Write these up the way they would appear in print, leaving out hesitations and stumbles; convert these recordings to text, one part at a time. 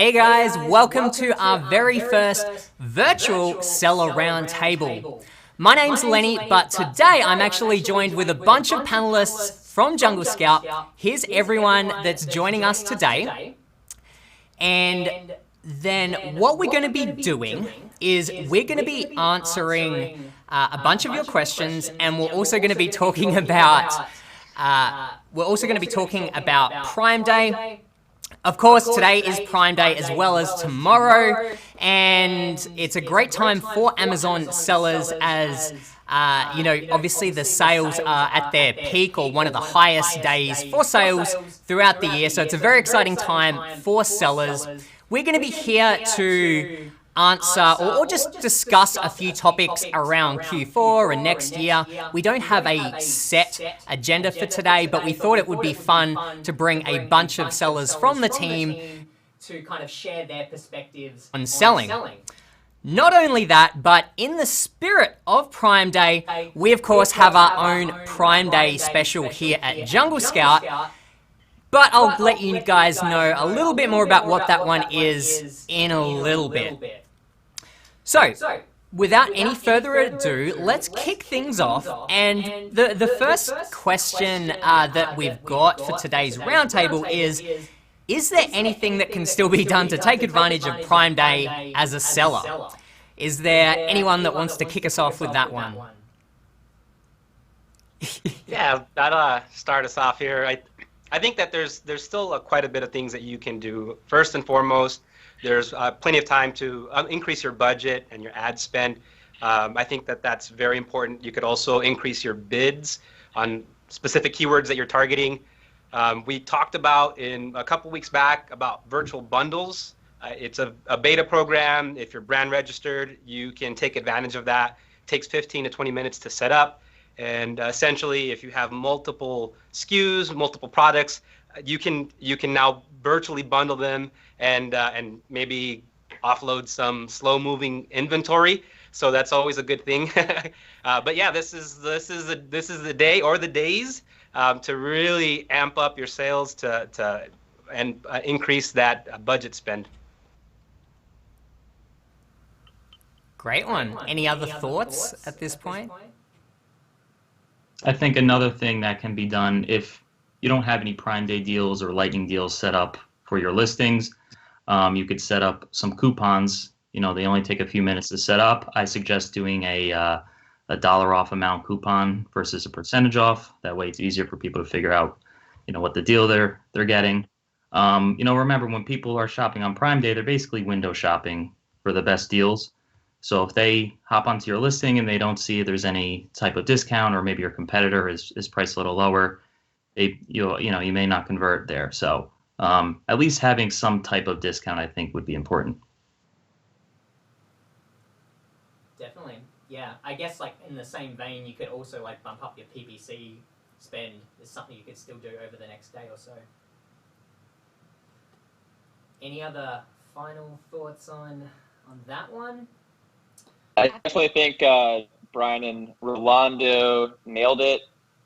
Hey guys, welcome to our very first virtual seller roundtable. My name's Lenny, but today I'm actually joined with a bunch of panelists from Jungle Scout. Here's everyone that's joining us today. And then what we're going to be doing is we're going to be answering a bunch of your questions, and we're also going to be talking about Prime Day. Of course, today is Prime Day as well as tomorrow, and it's a great time for Amazon sellers as, obviously the sales are at their peak or one of the highest days for sales throughout the year. So it's a very exciting time for sellers. We're going to be here to answer or just discuss a few topics around Q4 and next year. We don't have a set agenda for today, but we thought it would be fun to bring a bunch of sellers from the team to kind of share their perspectives on selling. Not only that, but in the spirit of Prime Day, we of course have our own Prime Day special here at Jungle Scout. But I'll let you guys know a little bit more about what that one is in a little bit. So, without any further ado, let's kick things off. And the first question that we've got for today's roundtable is there anything that can still be done to take advantage of Prime Day as a seller? Is there anyone that wants to kick us off with that one? Yeah, that'll start us off here. I think that there's still quite a bit of things that you can do. First and foremost, there's plenty of time to increase your budget and your ad spend. I think that that's very important. You could also increase your bids on specific keywords that you're targeting. We talked about in a couple weeks back about virtual bundles. It's a beta program. If you're brand registered, you can take advantage of that. It takes 15 to 20 minutes to set up. And essentially, if you have multiple SKUs, multiple products, you can now virtually bundle them and maybe offload some slow-moving inventory. So that's always a good thing. But yeah, this is the day or the days to really amp up your sales and increase that budget spend. Great one. Any other thoughts at this point? I think another thing that can be done if you don't have any Prime Day deals or lightning deals set up for your listings, you could set up some coupons. They only take a few minutes to set up. I suggest doing a dollar off amount coupon versus a percentage off. That way it's easier for people to figure out, what the deal they're getting. Remember, when people are shopping on Prime Day, they're basically window shopping for the best deals. So if they hop onto your listing and they don't see there's any type of discount, or maybe your competitor is priced a little lower, you may not convert there. So at least having some type of discount, I think, would be important. Definitely, yeah. I guess in the same vein, you could also bump up your PPC spend. Is something you could still do over the next day or so. Any other final thoughts on that one? I definitely think Brian and Rolando nailed it.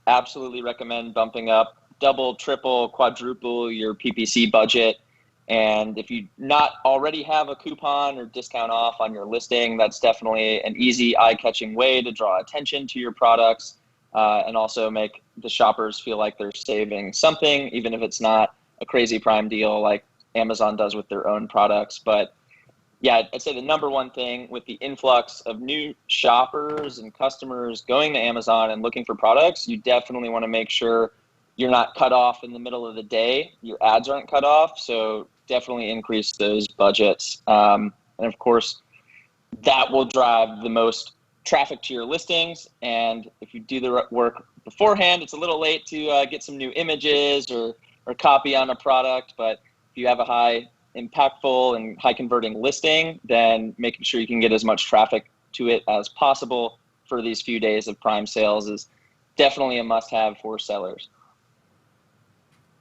Absolutely recommend bumping up double, triple, quadruple your PPC budget. And if you not already have a coupon or discount off on your listing, that's definitely an easy, eye-catching way to draw attention to your products and also make the shoppers feel like they're saving something, even if it's not a crazy Prime deal like Amazon does with their own products. But yeah, I'd say the number one thing with the influx of new shoppers and customers going to Amazon and looking for products, you definitely want to make sure you're not cut off in the middle of the day. Your ads aren't cut off, so definitely increase those budgets. And of course, that will drive the most traffic to your listings. And if you do the work beforehand, it's a little late to get some new images or copy on a product. But if you have a high impactful and high converting listing, then making sure you can get as much traffic to it as possible for these few days of Prime sales is definitely a must-have for sellers.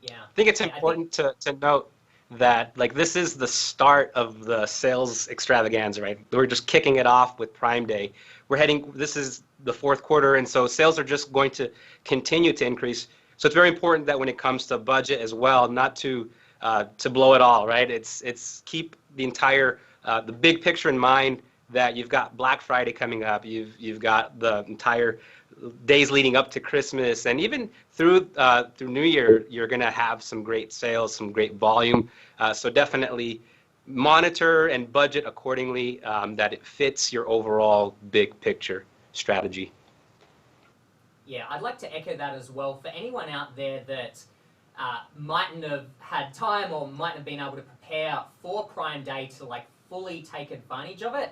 Yeah, I think it's important to note that this is the start of the sales extravaganza, right? We're just kicking it off with Prime Day. This is the fourth quarter, and so sales are just going to continue to increase. So it's very important that when it comes to budget as well, not to to blow it all, right? It's keep the entire the big picture in mind, that you've got Black Friday coming up, you've got the entire days leading up to Christmas, and even through New Year, you're going to have some great sales, some great volume. So definitely monitor and budget accordingly, that it fits your overall big picture strategy. Yeah, I'd like to echo that as well. For anyone out there that mightn't have had time or mightn't have been able to prepare for Prime Day to like fully take advantage of it,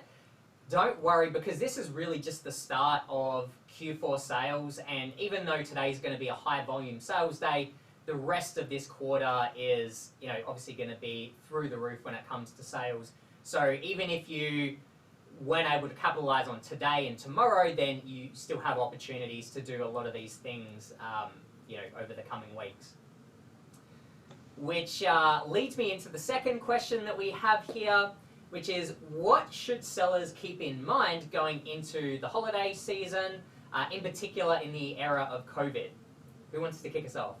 don't worry, because this is really just the start of Q4 sales, and even though today is going to be a high volume sales day, the rest of this quarter is, obviously going to be through the roof when it comes to sales. So even if you weren't able to capitalize on today and tomorrow, then you still have opportunities to do a lot of these things, over the coming weeks. Which leads me into the second question that we have here, which is, what should sellers keep in mind going into the holiday season, in particular in the era of COVID? Who wants to kick us off?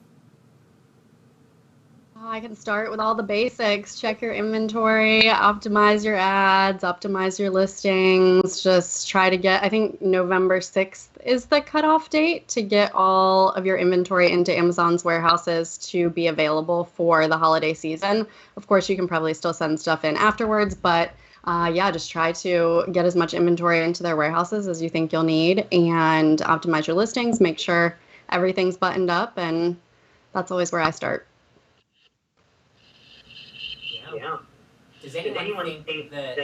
I can start with all the basics. Check your inventory, optimize your ads, optimize your listings. Just try to get, I think November 6th is the cutoff date to get all of your inventory into Amazon's warehouses to be available for the holiday season. Of course, you can probably still send stuff in afterwards, but just try to get as much inventory into their warehouses as you think you'll need, and optimize your listings, make sure everything's buttoned up, and that's always where I start. Yeah. Does anyone think that,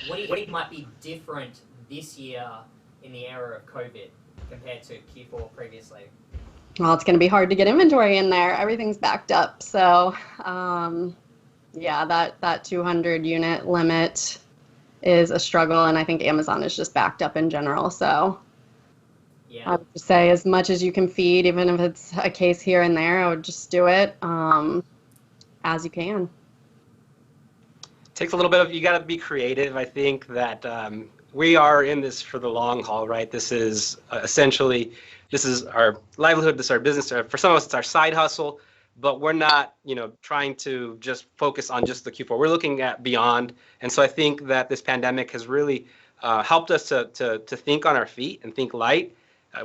what do you think might be different this year in the era of COVID compared to Q4 previously? Well, it's going to be hard to get inventory in there. Everything's backed up. So, that 200 unit limit is a struggle, and I think Amazon is just backed up in general. So, yeah, I would just say as much as you can feed, even if it's a case here and there, I would just do it as you can. Takes a little bit of, you got to be creative. I think that we are in this for the long haul, right? This is essentially, this is our livelihood, this is our business. For some of us, it's our side hustle, but we're not, trying to just focus on just the Q4. We're looking at beyond. And so I think that this pandemic has really helped us to think on our feet and think light.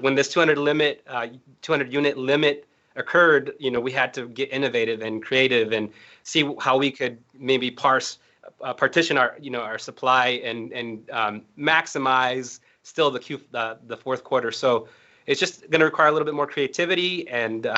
When this 200 unit limit occurred, we had to get innovative and creative and see how we could maybe partition our supply and maximize still the fourth quarter. So it's just going to require a little bit more creativity, and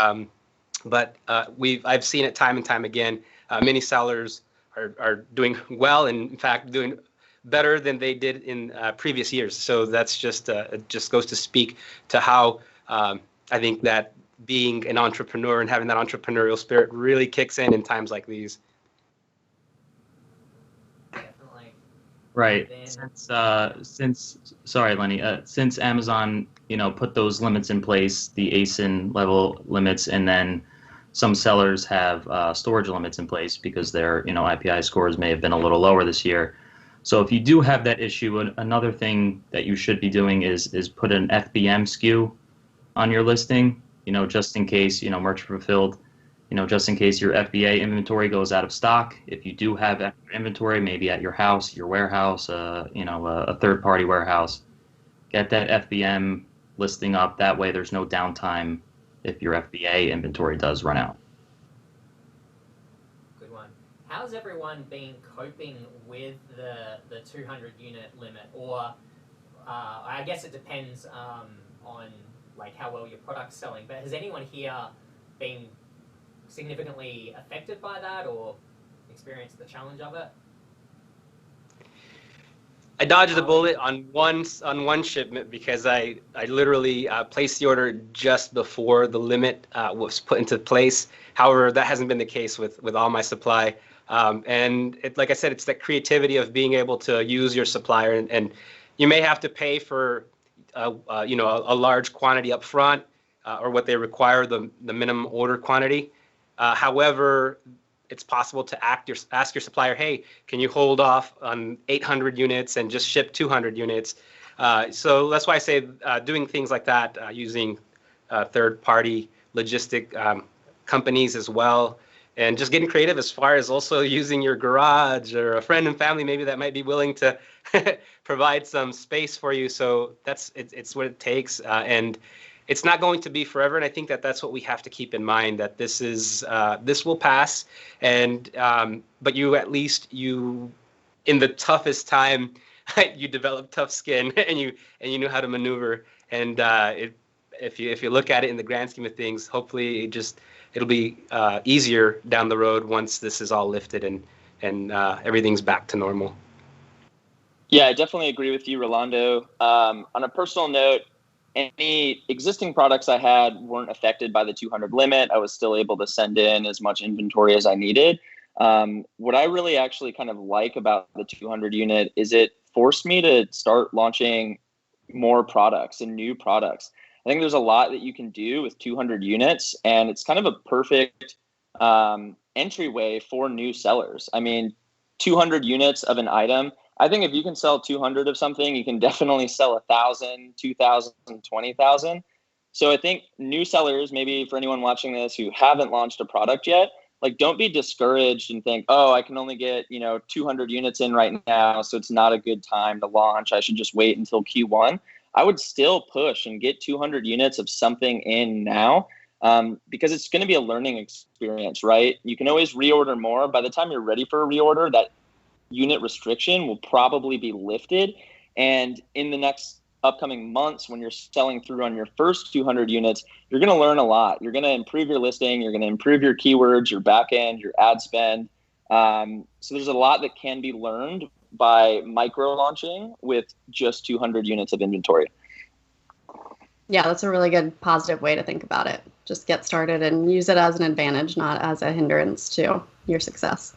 but I've seen it time and time again. Many sellers are doing well, and in fact doing better than they did in previous years. So that's just it just goes to speak to how I think that being an entrepreneur and having that entrepreneurial spirit really kicks in times like these. Definitely. Right. Sorry, Lenny. Since Amazon, put those limits in place, the ASIN level limits, and then some sellers have storage limits in place because their, IPI scores may have been a little lower this year. So if you do have that issue, another thing that you should be doing is put an FBM SKU on your listing, just in case, merchant fulfilled, just in case your FBA inventory goes out of stock. If you do have extra inventory, maybe at your house, your warehouse, a third-party warehouse, get that FBM listing up. That way there's no downtime if your FBA inventory does run out. Good one. How's everyone been coping with the 200 unit limit? Or I guess it depends on like how well your product's selling, but has anyone here been significantly affected by that or experienced the challenge of it? I dodged a bullet on one shipment because I literally placed the order just before the limit was put into place. However, that hasn't been the case with all my supply. And like I said, it's that creativity of being able to use your supplier, and you may have to pay for a large quantity up front or what they require, the minimum order quantity. However, it's possible to ask your supplier, hey, can you hold off on 800 units and just ship 200 units? So that's why I say doing things like that, using third-party logistic companies as well, and just getting creative as far as also using your garage or a friend and family maybe that might be willing to provide some space for you. So it's what it takes, and it's not going to be forever. And I think that that's what we have to keep in mind, that this will pass, and but you at least in the toughest time you develop tough skin and you know how to maneuver, and if you look at it in the grand scheme of things, hopefully it'll be easier down the road once this is all lifted and everything's back to normal. Yeah, I definitely agree with you, Rolando. On a personal note, any existing products I had weren't affected by the 200 limit. I was still able to send in as much inventory as I needed. What I really actually kind of like about the 200 unit is it forced me to start launching more products and new products. I think there's a lot that you can do with 200 units, and it's kind of a perfect entryway for new sellers. I mean, 200 units of an item. I think if you can sell 200 of something, you can definitely sell 1,000, 2,000, 20,000. So I think new sellers, maybe for anyone watching this who haven't launched a product yet, like, don't be discouraged and think, oh, I can only get 200 units in right now, so it's not a good time to launch. I should just wait until Q1. I would still push and get 200 units of something in now, because it's going to be a learning experience, right? You can always reorder more. By the time you're ready for a reorder, that unit restriction will probably be lifted. And in the next upcoming months, when you're selling through on your first 200 units, you're going to learn a lot. You're going to improve your listing. You're going to improve your keywords, your back end, your ad spend. So there's a lot that can be learned by micro launching with just 200 units of inventory. Yeah, that's a really good positive way to think about it. Just get started and use it as an advantage, not as a hindrance to your success.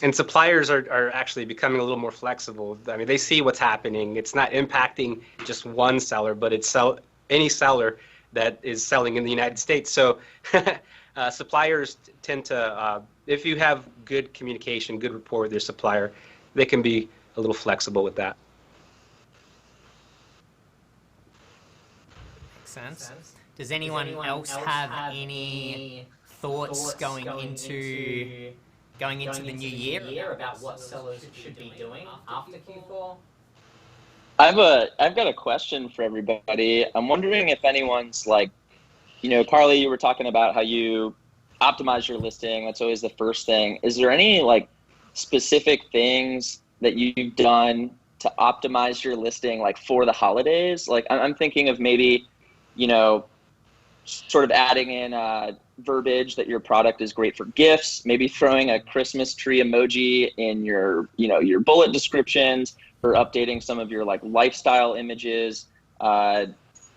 And suppliers are actually becoming a little more flexible. I mean, they see what's happening. It's not impacting just one seller, but it's any seller that is selling in the United States. So suppliers tend to, if you have good communication, good rapport with your supplier, they can be a little flexible with that. Makes sense. Does anyone else have any thoughts going into the new year about what sellers should be doing after Q4? I've got a question for everybody. I'm wondering if anyone's like, Carly, you were talking about how you optimize your listing. That's always the first thing. Is there any like specific things that you've done to optimize your listing, like for the holidays? Like I'm thinking of maybe, sort of adding in verbiage that your product is great for gifts, maybe throwing a Christmas tree emoji in your bullet descriptions, or updating some of your like lifestyle images to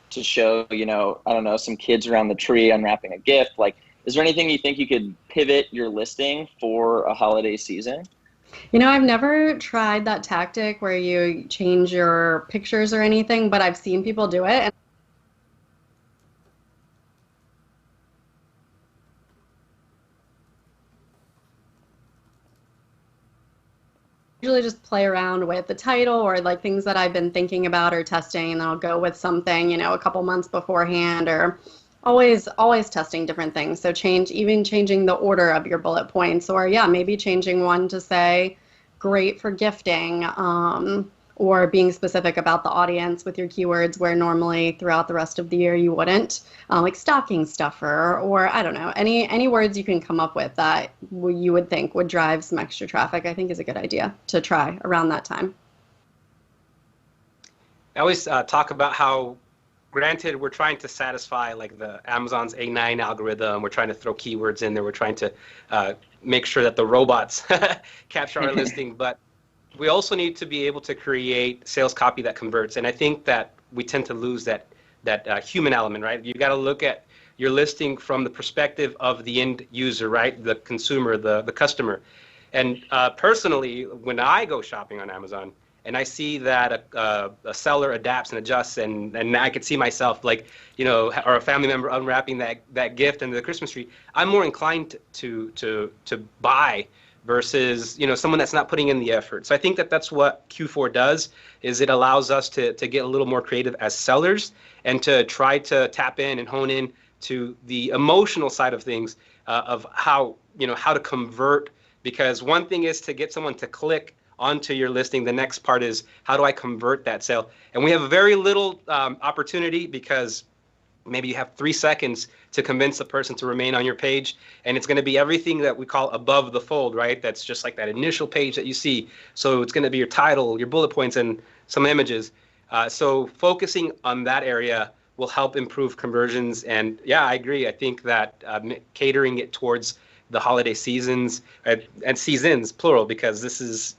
show, I don't know, some kids around the tree unwrapping a gift. Like, is there anything you think you could pivot your listing for a holiday season? I've never tried that tactic where you change your pictures or anything, but I've seen people do it. And usually just play around with the title or like things that I've been thinking about or testing, and then I'll go with something, a couple months beforehand, or always testing different things. So changing the order of your bullet points, or maybe changing one to say great for gifting, or being specific about the audience with your keywords where normally throughout the rest of the year you wouldn't, like stocking stuffer, or I don't know, any words you can come up with that you would think would drive some extra traffic, I think is a good idea to try around that time. I always talk about how, granted, we're trying to satisfy like the Amazon's A9 algorithm. We're trying to throw keywords in there. We're trying to make sure that the robots capture our listing, but we also need to be able to create sales copy that converts. And I think that we tend to lose that human element, right? You got to look at your listing from the perspective of the end user, right? The consumer, the customer. And personally, when I go shopping on Amazon and I see that a seller adapts and adjusts, and I could see myself like, or a family member unwrapping that gift under the Christmas tree, I'm more inclined to buy versus someone that's not putting in the effort. So I think that that's what Q4 does, is it allows us to get a little more creative as sellers and to try to tap in and hone in to the emotional side of things of how to convert, because one thing is to get someone to click onto your listing. The next part is, how do I convert that sale? And we have very little opportunity, because maybe you have 3 seconds to convince the person to remain on your page, and it's going to be everything that we call above the fold, right? That's just like that initial page that you see. So it's going to be your title, your bullet points, and some images. So focusing on that area will help improve conversions. And yeah, I agree. I think that catering it towards the holiday seasons, and seasons plural, because this is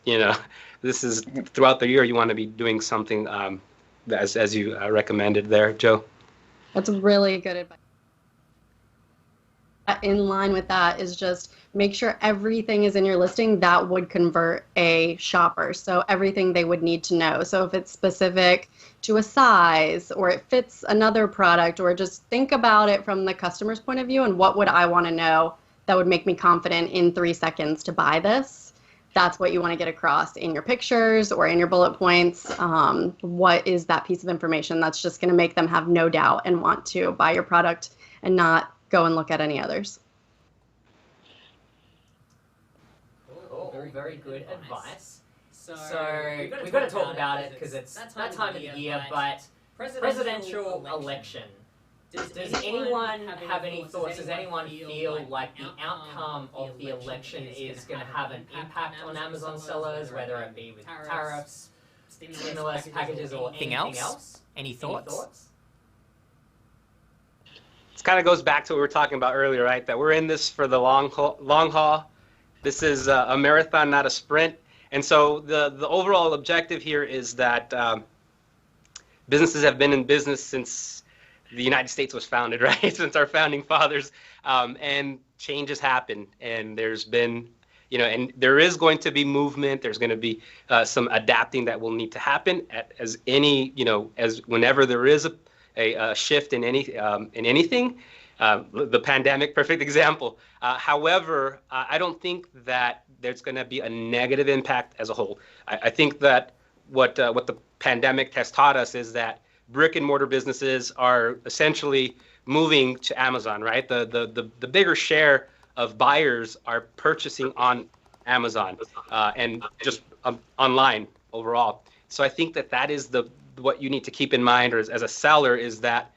throughout the year. You want to be doing something as you recommended there, Joe. That's really good advice. In line with that is just make sure everything is in your listing that would convert a shopper. So everything they would need to know. So if it's specific to a size, or it fits another product, or just think about it from the customer's point of view, and what would I want to know that would make me confident in 3 seconds to buy this. That's what you want to get across in your pictures or in your bullet points. What is that piece of information that's just going to make them have no doubt and want to buy your product and not go and look at any others? Cool. Very good advice. So we've got to talk about it because it's that time of the year, but presidential election. Does anyone have any thoughts? Does anyone feel like the outcome of the election is going to have an impact on Amazon sellers, whether it be with tariffs, stimulus packages, or anything else? Any thoughts? It kind of goes back to what we were talking about earlier, right? That we're in this for the long haul. This is a marathon, not a sprint. And so the overall objective here is that businesses have been in business since the United States was founded, right? Since our founding fathers, and changes happen, and there's been, and there is going to be movement. There's going to be some adapting that will need to happen as whenever there is a shift in anything. The pandemic, perfect example. However, I don't think that there's going to be a negative impact as a whole. I think that what the pandemic has taught us is that brick and mortar businesses are essentially moving to Amazon, right? The bigger share of buyers are purchasing on Amazon and just online overall. So I think that is what you need to keep in mind, or as a seller, is that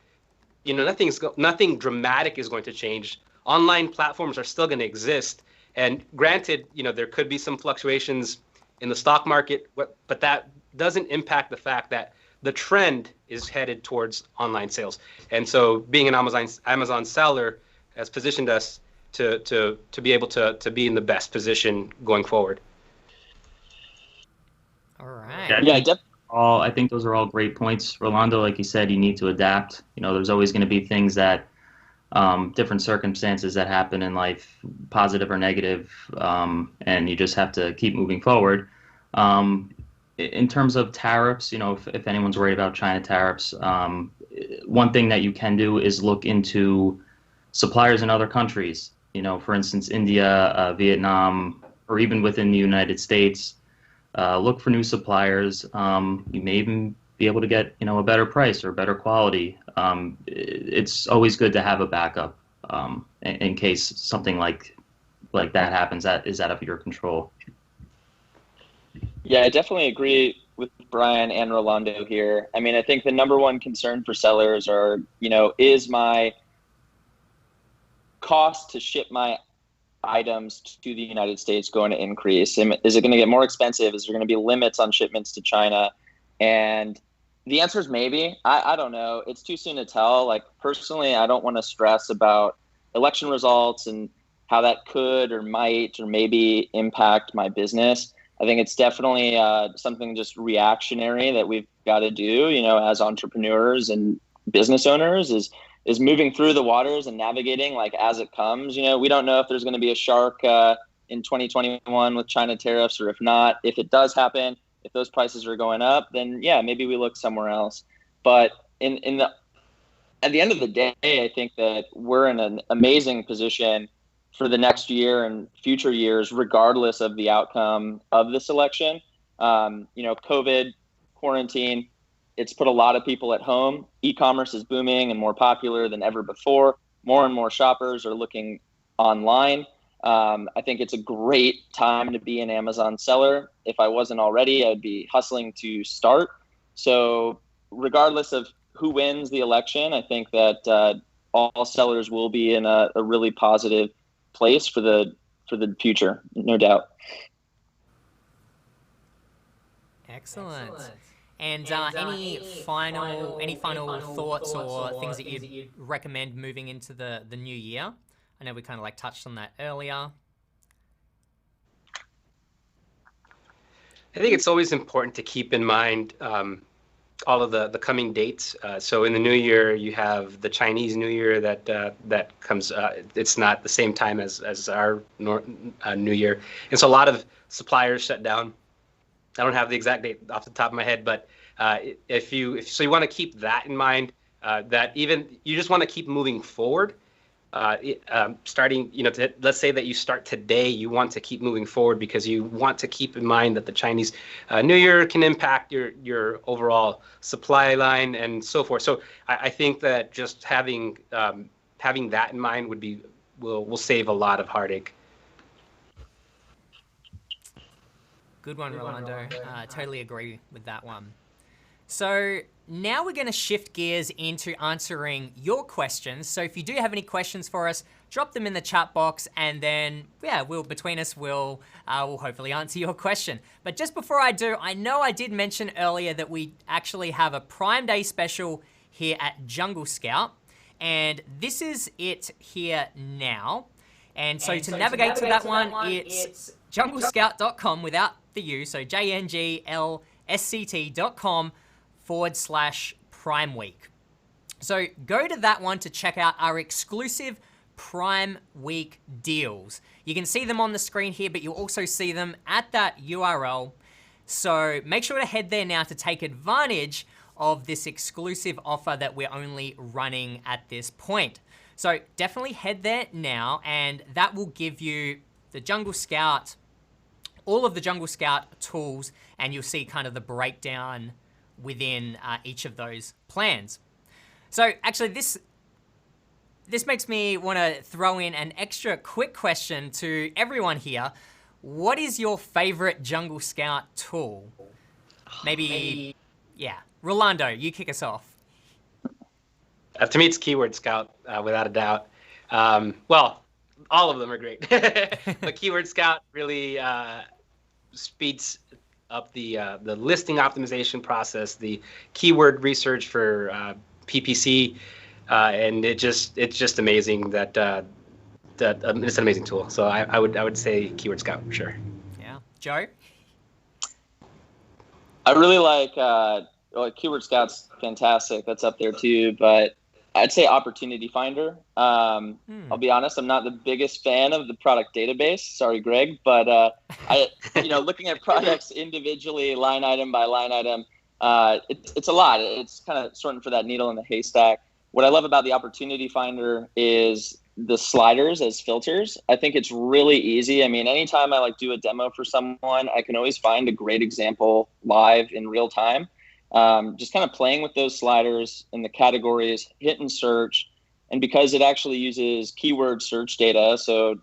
nothing dramatic is going to change. Online platforms are still going to exist, and granted, there could be some fluctuations in the stock market, but that doesn't impact the fact that the trend is headed towards online sales. And so being an Amazon seller has positioned us to be able to be in the best position going forward. All right. Yeah, I think those are all great points. Rolando, like you said, you need to adapt. There's always going to be things that, different circumstances that happen in life, positive or negative, and you just have to keep moving forward. In terms of tariffs, if anyone's worried about China tariffs, one thing that you can do is look into suppliers in other countries. For instance, India, Vietnam, or even within the United States. Look for new suppliers. You may even be able to get a better price or better quality. It's always good to have a backup in case something like that happens that is out of your control. Yeah, I definitely agree with Brian and Rolando here. I mean, I think the number one concern for sellers is my cost to ship my items to the United States going to increase? Is it going to get more expensive? Is there going to be limits on shipments to China? And the answer is maybe. I don't know. It's too soon to tell. Like, personally, I don't want to stress about election results and how that could or might or maybe impact my business. I think it's definitely something just reactionary that we've got to do, as entrepreneurs and business owners, is moving through the waters and navigating like as it comes. We don't know if there's going to be a shark in 2021 with China tariffs, or if not. If it does happen, if those prices are going up, then yeah, maybe we look somewhere else. But at the end of the day, I think that we're in an amazing position for the next year and future years, regardless of the outcome of this election. COVID, quarantine, it's put a lot of people at home. E-commerce is booming and more popular than ever before. More and more shoppers are looking online. I think it's a great time to be an Amazon seller. If I wasn't already, I'd be hustling to start. So regardless of who wins the election, I think that all sellers will be in a really positive place for the future, no doubt. Excellent. And any final thoughts or things that you'd recommend moving into the new year? I know we kind of like touched on that earlier. I think it's always important to keep in mind all of the coming dates. So in the new year, you have the Chinese New Year that comes. It's not the same time as our New Year, and so a lot of suppliers shut down. I don't have the exact date off the top of my head, but if you want to keep that in mind, that even you just want to keep moving forward. Starting, let's say that you start today, you want to keep moving forward because you want to keep in mind that the Chinese New Year can impact your overall supply line and so forth. So I think that just having that in mind will save a lot of heartache. Good one, Rolando. Totally agree with that one. So now we're going to shift gears into answering your questions. So if you do have any questions for us, drop them in the chat box, and then we'll hopefully answer your question. But just before I do, I know I did mention earlier that we actually have a Prime Day special here at Jungle Scout, and this is it here now. And so to navigate to that one, it's junglescout.com without the U, so JNGLSCT.com/Prime Week. So go to that one to check out our exclusive Prime Week deals. You can see them on the screen here, but you'll also see them at that URL. So make sure to head there now to take advantage of this exclusive offer that we're only running at this point. So definitely head there now, and that will give you the Jungle Scout, all of the Jungle Scout tools, and you'll see kind of the breakdown within each of those plans. So actually this makes me want to throw in an extra quick question to everyone here. What is your favorite Jungle Scout tool? Maybe, Rolando, you kick us off. To me, it's Keyword Scout, without a doubt. Well, all of them are great. But Keyword Scout really speeds up the listing optimization process, the keyword research for PPC, and it's just amazing that it's an amazing tool. So I would say Keyword Scout for sure. Yeah, Joe. I really like Keyword Scout's fantastic. That's up there too, but I'd say Opportunity Finder. I'll be honest, I'm not the biggest fan of the product database. Sorry, Greg, but looking at products individually, line item by line item, it's a lot. It's kind of sorting for that needle in the haystack. What I love about the Opportunity Finder is the sliders as filters. I think it's really easy. I mean, anytime I do a demo for someone, I can always find a great example live in real time. Just kind of playing with those sliders and the categories, hit and search. And because it actually uses keyword search data, so,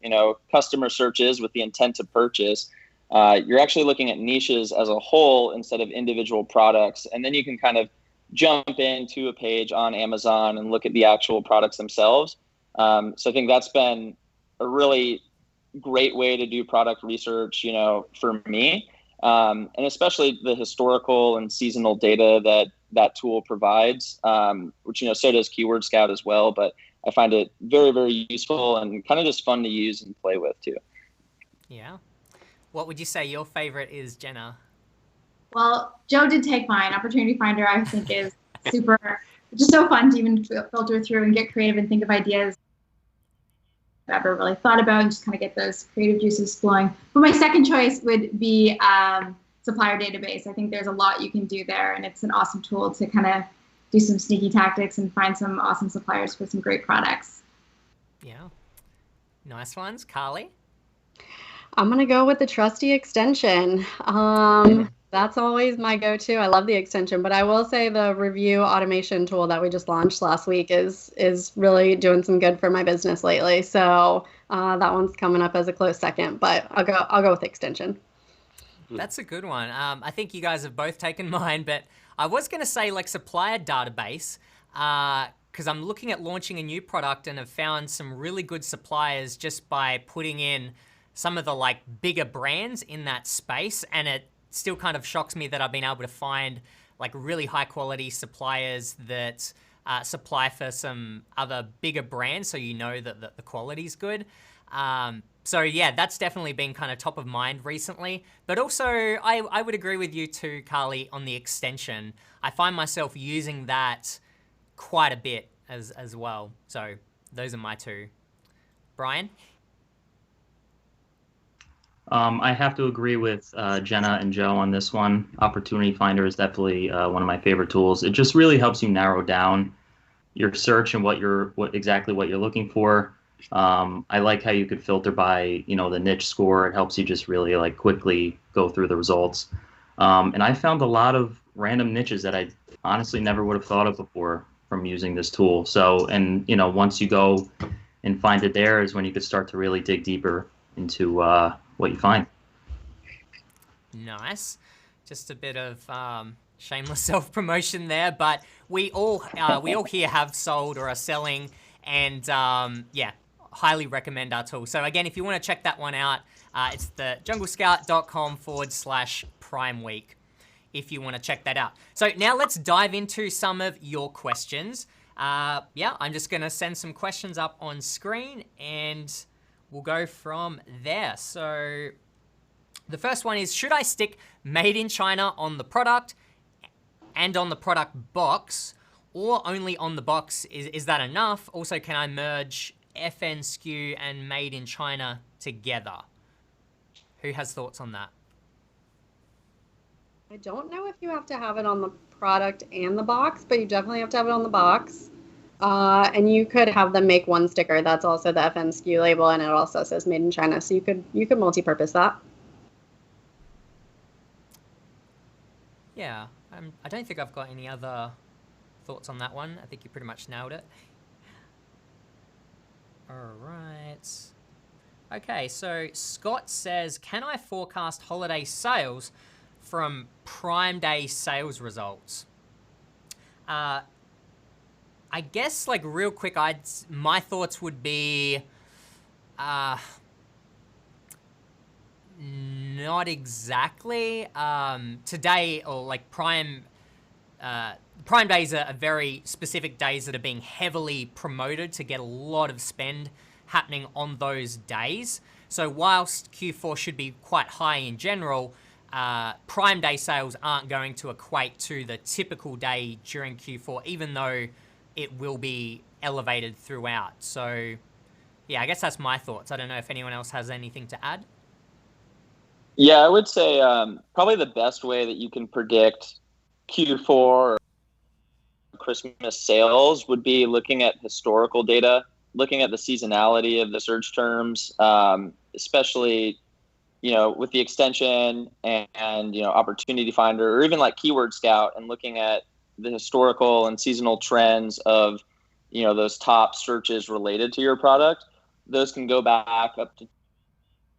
customer searches with the intent to purchase, you're actually looking at niches as a whole instead of individual products. And then you can kind of jump into a page on Amazon and look at the actual products themselves. So I think that's been a really great way to do product research, for me. And especially the historical and seasonal data that tool provides, which, so does Keyword Scout as well. But I find it very, very useful and kind of just fun to use and play with too. Yeah. What would you say your favorite is, Jenna? Well, Joe did take mine. Opportunity Finder, I think, is super, just so fun to even filter through and get creative and think of ideas I've ever really thought about and just kind of get those creative juices flowing. But my second choice would be supplier database. I think there's a lot you can do there, and it's an awesome tool to kind of do some sneaky tactics and find some awesome suppliers for some great products. Yeah. Nice ones. Carly? I'm going to go with the trusty extension. That's always my go-to. I love the extension, but I will say the review automation tool that we just launched last week is really doing some good for my business lately. So that one's coming up as a close second, but I'll go with extension. That's a good one. I think you guys have both taken mine, but I was going to say like supplier database, because I'm looking at launching a new product and have found some really good suppliers just by putting in some of the like bigger brands in that space, and it still kind of shocks me that I've been able to find like really high quality suppliers that supply for some other bigger brands, so you know that the quality's good. So yeah, that's definitely been kind of top of mind recently. But also, I would agree with you too, Carly, on the extension. I find myself using that quite a bit as well. So those are my two. Brian? I have to agree with Jenna and Joe on this one. Opportunity Finder is definitely one of my favorite tools. It just really helps you narrow down your search and what exactly what you're looking for. I like how you could filter by, the niche score. It helps you just really like quickly go through the results. And I found a lot of random niches that I honestly never would have thought of before from using this tool. So, and once you go and find it there is when you could start to really dig deeper into what you find. Nice. Just a bit of shameless self-promotion there, but we all here have sold or are selling, and yeah, highly recommend our tool. So again, if you want to check that one out, it's the junglescout.com/Prime Week if you want to check that out. So now let's dive into some of your questions. Yeah, I'm just going to send some questions up on screen and we'll go from there. So the first one is, should I stick Made in China on the product and on the product box, or only on the box? Is that enough? Also, can I merge FN SKU and Made in China together? Who has thoughts on that? I don't know if you have to have it on the product and the box, but you definitely have to have it on the box. And you could have them make one sticker that's also the FN SKU label, and it also says Made in China. So you could multi-purpose that. Yeah, I don't think I've got any other thoughts on that one. I think you pretty much nailed it. All right. Okay, so Scott says, can I forecast holiday sales from Prime Day sales results? I guess, like, real quick, my thoughts would be not exactly. Today, or like Prime Days are very specific days that are being heavily promoted to get a lot of spend happening on those days. So whilst Q4 should be quite high in general, Prime Day sales aren't going to equate to the typical day during Q4, even though it will be elevated throughout. So yeah, I guess that's my thoughts. I don't know if anyone else has anything to add. Yeah, I would say probably the best way that you can predict Q4 or Christmas sales would be looking at historical data, looking at the seasonality of the search terms, especially with the extension and Opportunity Finder, or even like Keyword Scout, and looking at the historical and seasonal trends of those top searches related to your product. Those can go back up to,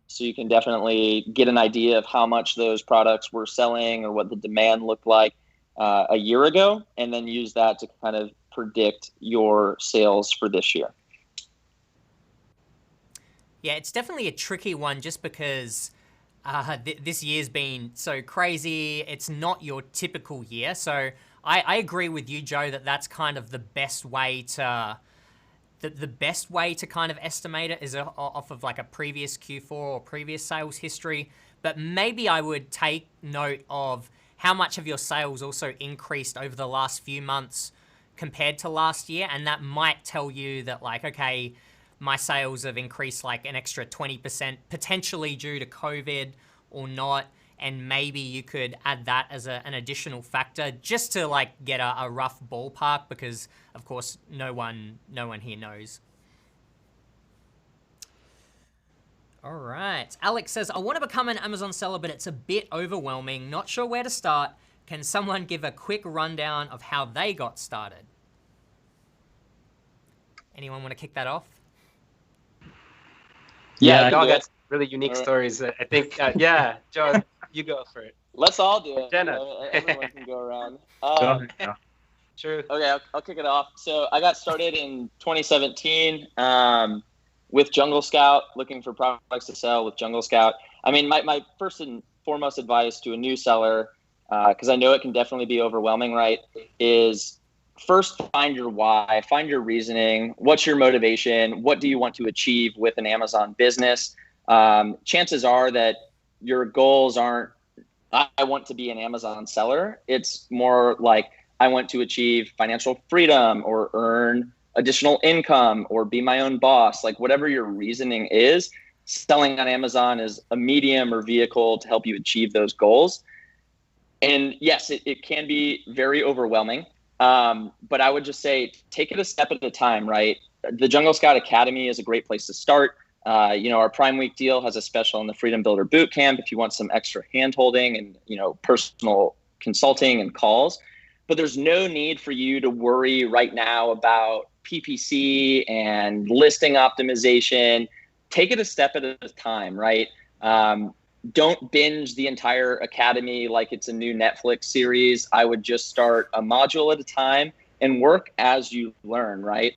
so you can definitely get an idea of how much those products were selling or what the demand looked like a year ago, and then use that to kind of predict your sales for this year. Yeah, it's definitely a tricky one just because this year's been so crazy. It's not your typical year. So I agree with you, Joe, that's kind of the best way to kind of estimate it is off of like a previous Q4 or previous sales history. But maybe I would take note of how much of your sales also increased over the last few months compared to last year. And that might tell you that, like, okay, my sales have increased like an extra 20%, potentially due to COVID or not. And maybe you could add that as an additional factor just to like get a rough ballpark, because of course no one here knows. All right. Alex says, I want to become an Amazon seller, but it's a bit overwhelming. Not sure where to start. Can someone give a quick rundown of how they got started? Anyone want to kick that off? Yeah, I I Y'all can do got it. really unique All right. stories. I think, yeah, Joe, you go for it. Let's all do it. Jenna. Everyone can go around. Go ahead, Joe. True. Okay, I'll kick it off. So I got started in 2017 with Jungle Scout, looking for products to sell with Jungle Scout. I mean, my first and foremost advice to a new seller, because I know it can definitely be overwhelming, right, is first find your why, find your reasoning. What's your motivation? What do you want to achieve with an Amazon business? Chances are that your goals aren't, I want to be an Amazon seller. It's more like, I want to achieve financial freedom or earn additional income or be my own boss. Like whatever your reasoning is, selling on Amazon is a medium or vehicle to help you achieve those goals. And yes, it can be very overwhelming. But I would just say, take it a step at a time, right? The Jungle Scout Academy is a great place to start. Our Prime Week deal has a special in the Freedom Builder Bootcamp if you want some extra hand-holding and, personal consulting and calls. But there's no need for you to worry right now about PPC and listing optimization. Take it a step at a time, right? Don't binge the entire academy like it's a new Netflix series. I would just start a module at a time and work as you learn, right?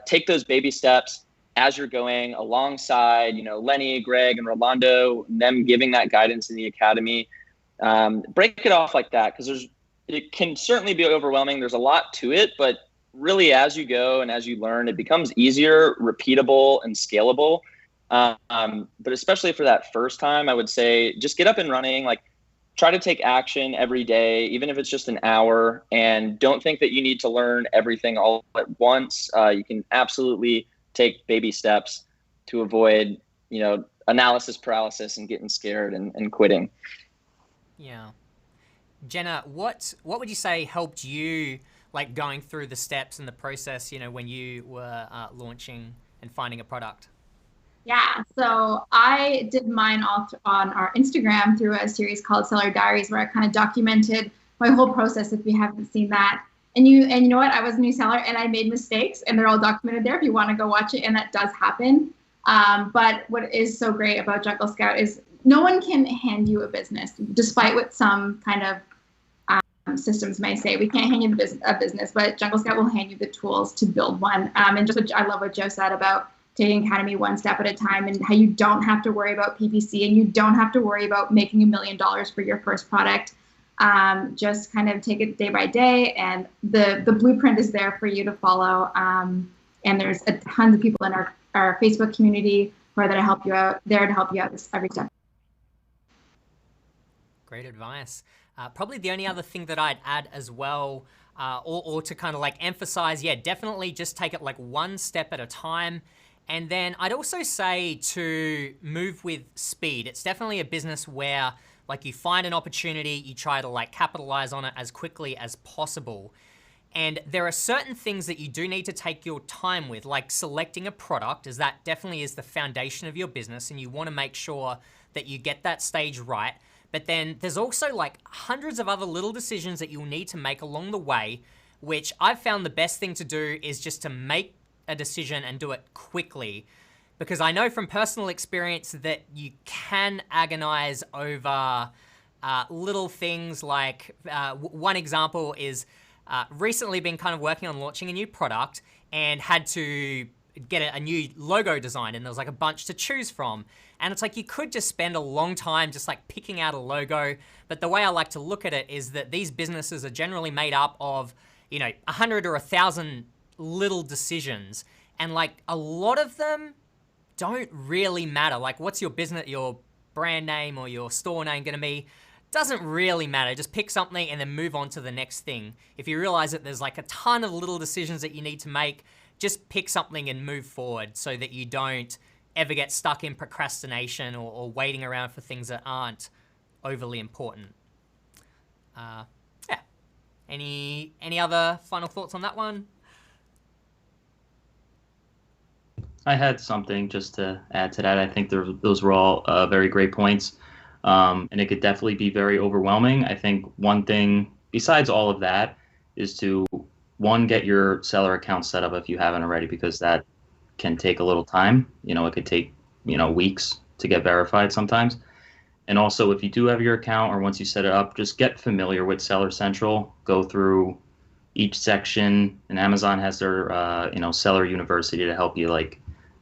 Take those baby steps as you're going alongside, Lenny, Greg, and Rolando, them giving that guidance in the academy. Break it off like that, because it can certainly be overwhelming. There's a lot to it, but really as you go and as you learn, it becomes easier, repeatable, and scalable. But especially for that first time, I would say just get up and running, like try to take action every day, even if it's just an hour, and don't think that you need to learn everything all at once. You can absolutely take baby steps to avoid, analysis paralysis and getting scared and quitting. Yeah. Jenna, what would you say helped you, like going through the steps and the process, when you were launching and finding a product? Yeah, so I did mine all on our Instagram through a series called Seller Diaries, where I kind of documented my whole process. If you haven't seen that, and you know what, I was a new seller and I made mistakes, and they're all documented there if you want to go watch it, and that does happen. But what is so great about Jungle Scout is no one can hand you a business, despite what some kind of systems may say. We can't hand you a business, but Jungle Scout will hand you the tools to build one. And just I love what Joe said about taking Academy one step at a time, and how you don't have to worry about PPC and you don't have to worry about making $1 million for your first product. Just kind of take it day by day, and the blueprint is there for you to follow. And there's a ton of people in our Facebook community who are there to help you out every step. Great advice. Probably the only other thing that I'd add as well, or to kind of like emphasize, definitely just take it like one step at a time. And then I'd also say to move with speed. It's definitely a business where like you find an opportunity, you try to like capitalize on it as quickly as possible. And there are certain things that you do need to take your time with, like selecting a product, as that definitely is the foundation of your business, and you want to make sure that you get that stage right. But then there's also like hundreds of other little decisions that you'll need to make along the way, which I've found the best thing to do is just to make a decision and do it quickly. Because I know from personal experience that you can agonize over little things like, one example is recently been kind of working on launching a new product and had to get a new logo design, and there was like a bunch to choose from. And it's like you could just spend a long time just like picking out a logo. But the way I like to look at it is that these businesses are generally made up of, 100 or 1,000 little decisions. And like a lot of them don't really matter. Like what's your business, your brand name or your store name gonna be? Doesn't really matter. Just pick something and then move on to the next thing. If you realize that there's like a ton of little decisions that you need to make, just pick something and move forward so that you don't ever get stuck in procrastination or waiting around for things that aren't overly important. Any other final thoughts on that one? I had something just to add to that. I think those were all very great points. And it could definitely be very overwhelming. I think one thing, besides all of that, is to, one, get your seller account set up if you haven't already, because that can take a little time. It could take, weeks to get verified sometimes. And also, if you do have your account or once you set it up, just get familiar with Seller Central. Go through each section, and Amazon has their, Seller University to help you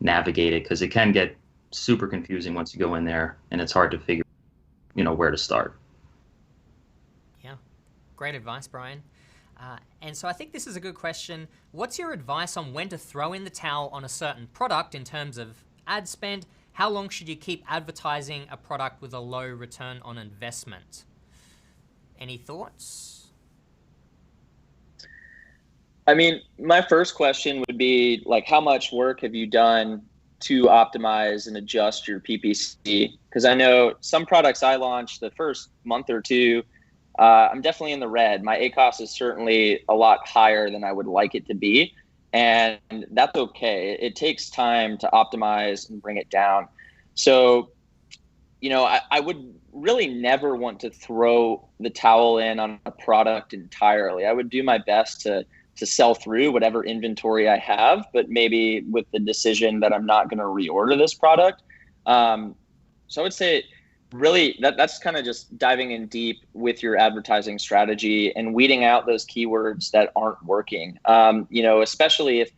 navigate it, because it can get super confusing once you go in there and it's hard to figure where to start. Yeah, great advice, Brian. And so I think this is a good question. What's your advice on when to throw in the towel on a certain product in terms of ad spend? How long should you keep advertising a product with a low return on investment? Any thoughts? I mean, my first question would be how much work have you done to optimize and adjust your PPC? Because I know some products I launched the first month or two, I'm definitely in the red. My ACoS is certainly a lot higher than I would like it to be. And that's okay. It takes time to optimize and bring it down. So, I would really never want to throw the towel in on a product entirely. I would do my best to sell through whatever inventory I have, but maybe with the decision that I'm not going to reorder this product. So I would say really that's kind of just diving in deep with your advertising strategy and weeding out those keywords that aren't working. Especially if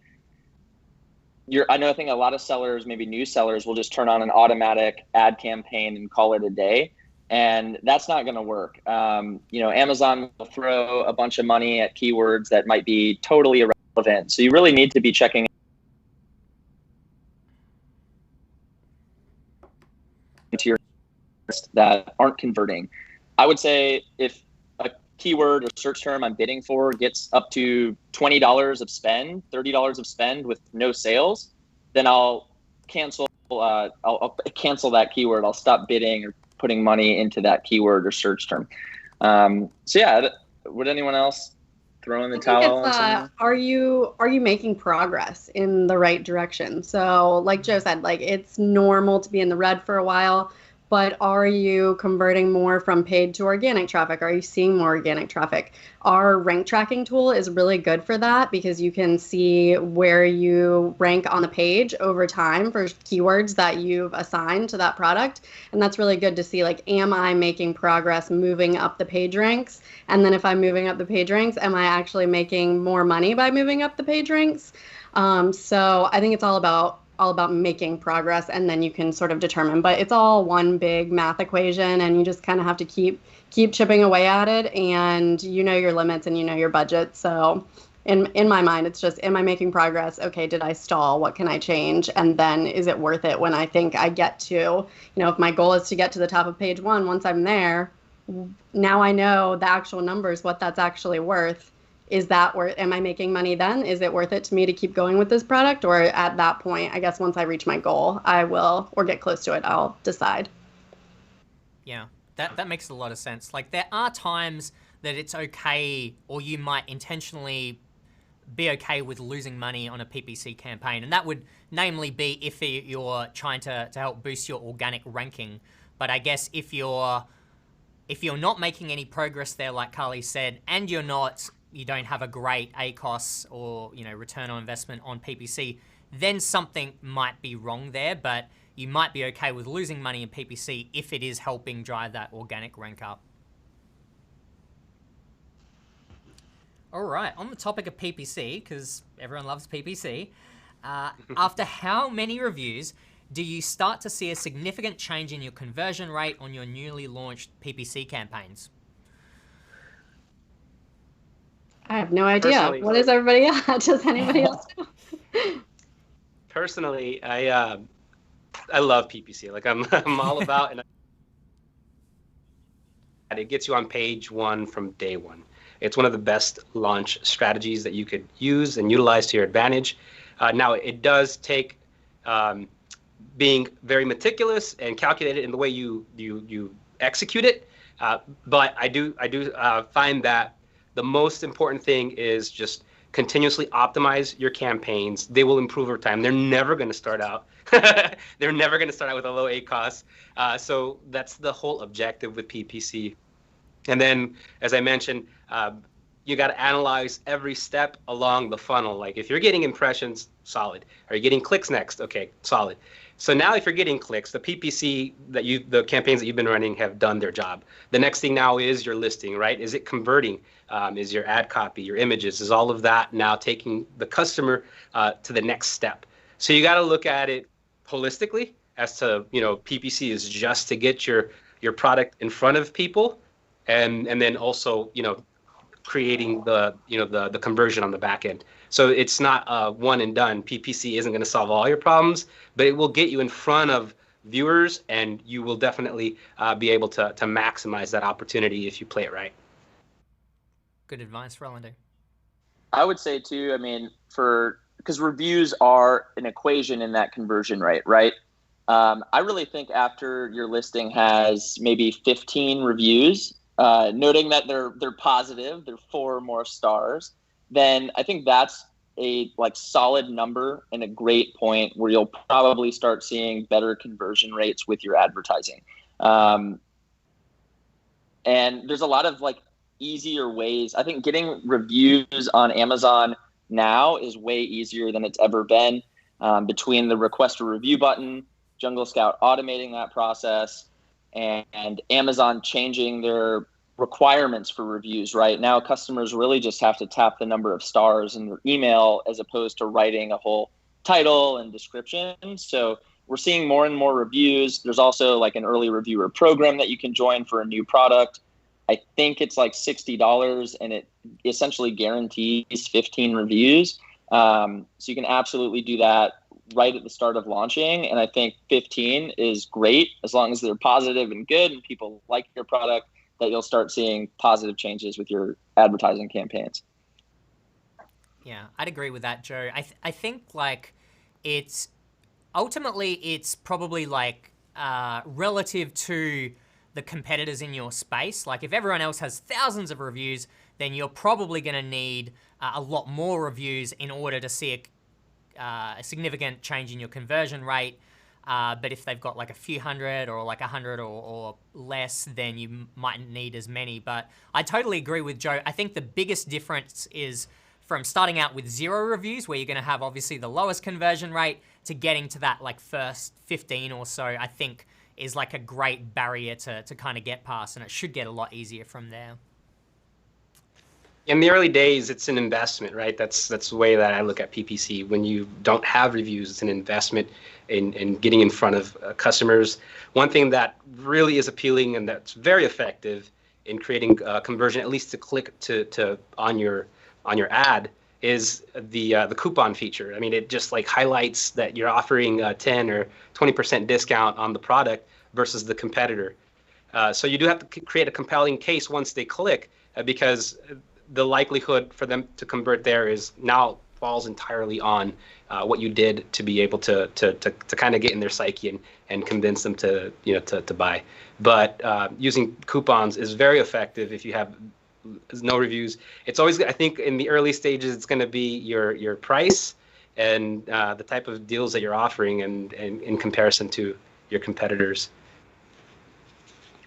I think a lot of sellers, maybe new sellers, will just turn on an automatic ad campaign and call it a day. And that's not going to work. Amazon will throw a bunch of money at keywords that might be totally irrelevant. So you really need to be checking into your list that aren't converting. I would say if a keyword or search term I'm bidding for gets up to $20 of spend, $30 of spend with no sales, then I'll cancel. I'll cancel that keyword. I'll stop bidding or putting money into that keyword or search term. So yeah, would anyone else throw in the towel? Are you making progress in the right direction? So like Joe said, it's normal to be in the red for a while, but are you converting more from paid to organic traffic? Are you seeing more organic traffic? Our rank tracking tool is really good for that because you can see where you rank on the page over time for keywords that you've assigned to that product. And that's really good to see, am I making progress moving up the page ranks? And then if I'm moving up the page ranks, am I actually making more money by moving up the page ranks? So I think it's all about making progress, and then you can sort of determine, but it's all one big math equation, and you just kind of have to keep chipping away at it, and your limits and your budget. So in my mind, it's just, am I making progress? Okay, did I stall? What can I change? And then is it worth it when I think I get to, if my goal is to get to the top of page 1, once I'm there, now I know the actual numbers, what that's actually worth. Is that worth, am I making money then? Is it worth it to me to keep going with this product? Or at that point, I guess once I reach my goal, I will, or get close to it, I'll decide. Yeah, that makes a lot of sense. There are times that it's okay, or you might intentionally be okay with losing money on a PPC campaign. And that would namely be if you're trying to help boost your organic ranking. But I guess if you're not making any progress there, like Carly said, and you don't have a great ACoS or return on investment on PPC, then something might be wrong there. But you might be okay with losing money in PPC if it is helping drive that organic rank up. All right, on the topic of PPC, because everyone loves PPC, after how many reviews do you start to see a significant change in your conversion rate on your newly launched PPC campaigns? I have no idea. What is everybody at? Does anybody else know? Personally, I love PPC. I'm all about, and it gets you on page 1 from day 1. It's one of the best launch strategies that you could use and utilize to your advantage. Now, it does take being very meticulous and calculated in the way you execute it. But I do find that the most important thing is just continuously optimize your campaigns. They will improve over time. They're never going to start out. They're never going to start out with a low ACoS. So that's the whole objective with PPC. And then, as I mentioned, you got to analyze every step along the funnel. Like if you're getting impressions, solid. Are you getting clicks next? Okay, solid. So now if you're getting clicks, the PPC the campaigns that you've been running have done their job. The next thing now is your listing, right? Is it converting? Is your ad copy, your images, is all of that now taking the customer to the next step? So you got to look at it holistically as to, PPC is just to get your product in front of people, and then also, creating the conversion on the back end. So it's not one and done. PPC isn't going to solve all your problems, but it will get you in front of viewers, and you will definitely be able to maximize that opportunity if you play it right. Good advice, Rolando. I would say too, because reviews are an equation in that conversion rate, right? I really think after your listing has maybe 15 reviews, noting that they're positive, they're 4 or more stars, then I think that's a solid number and a great point where you'll probably start seeing better conversion rates with your advertising. And there's a lot of easier ways. I think getting reviews on Amazon now is way easier than it's ever been, between the request a review button, Jungle Scout automating that process, and Amazon changing their requirements for reviews. Right now, customers really just have to tap the number of stars in their email as opposed to writing a whole title and description. So we're seeing more and more reviews. There's also an early reviewer program that you can join for a new product. I think it's $60, and it essentially guarantees 15 reviews. So you can absolutely do that right at the start of launching. And I think 15 is great as long as they're positive and good and people like your product, that you'll start seeing positive changes with your advertising campaigns. Yeah, I'd agree with that, Joe. I think it's probably relative to the competitors in your space. If everyone else has thousands of reviews, then you're probably going to need a lot more reviews in order to see a significant change in your conversion rate. But if they've got a few hundred or 100 or less, then you mightn't need as many. But I totally agree with Joe. I think the biggest difference is from starting out with 0 reviews, where you're going to have obviously the lowest conversion rate, to getting to that first 15 or so, I think is a great barrier to kind of get past, and it should get a lot easier from there. In the early days, it's an investment, right? That's the way that I look at PPC. When you don't have reviews, it's an investment in getting in front of customers. One thing that really is appealing and that's very effective in creating conversion, at least to click to on your ad, is the coupon feature. It just highlights that you're offering a 10 or 20% discount on the product versus the competitor. So you do have to create a compelling case once they click, because the likelihood for them to convert there is now falls entirely on what you did to be able to kind of get in their psyche and convince them to buy. But using coupons is very effective if you have no reviews. It's always, I think, in the early stages, it's going to be your price and the type of deals that you're offering, and in comparison to your competitors.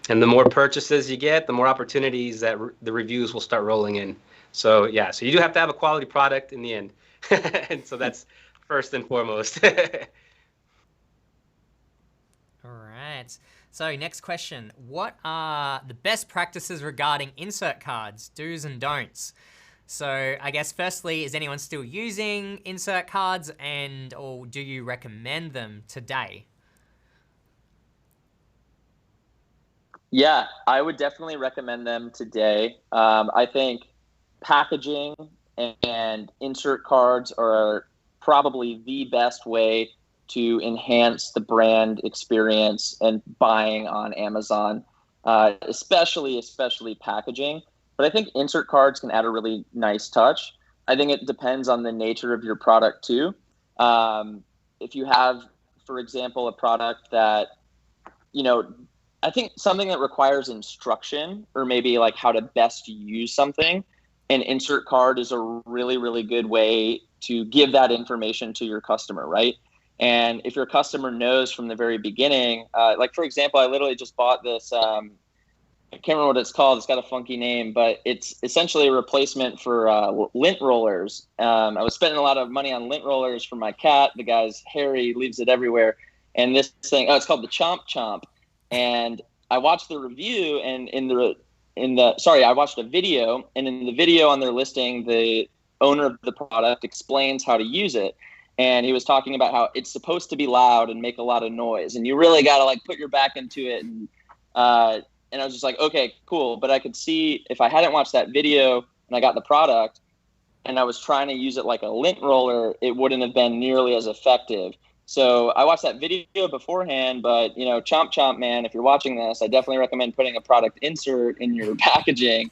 And the more purchases you get, the more opportunities that the reviews will start rolling in. So yeah, so you do have to have a quality product in the end. And so that's first and foremost. All right. So next question. What are the best practices regarding insert cards, do's and don'ts? So I guess firstly, is anyone still using insert cards, or do you recommend them today? Yeah, I would definitely recommend them today. I think packaging and insert cards are probably the best way to enhance the brand experience and buying on Amazon, especially packaging. But I think insert cards can add a really nice touch. I think it depends on the nature of your product too. If you have, for example, a product that, I think something that requires instruction, or maybe how to best use something, an insert card is a really, really good way to give that information to your customer, right? And if your customer knows from the very beginning, like for example, I literally just bought this, I can't remember what it's called. It's got a funky name, but it's essentially a replacement for lint rollers. I was spending a lot of money on lint rollers for my cat. The guy's hairy, leaves it everywhere. And this thing, it's called the Chomp Chomp. And I watched the review, and I watched a video, and in the video on their listing, the owner of the product explains how to use it. And he was talking about how it's supposed to be loud and make a lot of noise, and you really got to like put your back into it. And I was just like, okay, cool. But I could see if I hadn't watched that video and I got the product and I was trying to use it like a lint roller, it wouldn't have been nearly as effective. So I watched that video beforehand, but Chomp Chomp, man, if you're watching this, I definitely recommend putting a product insert in your packaging,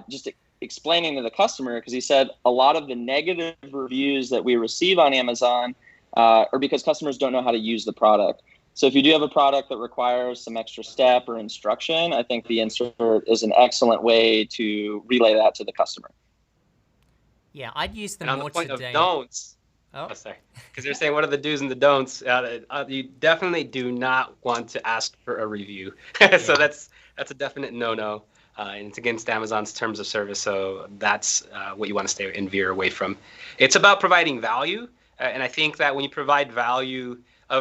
just explaining to the customer, because he said a lot of the negative reviews that we receive on Amazon are because customers don't know how to use the product. So if you do have a product that requires some extra step or instruction, I think the insert is an excellent way to relay that to the customer. Yeah, I'd use them And on more the point today. of don'ts, sorry, because you're saying what are the do's and the don'ts. You definitely do not want to ask for a review. So that's a definite no-no, and it's against Amazon's terms of service. So that's what you want to stay and veer away from. It's about providing value, and I think that when you provide value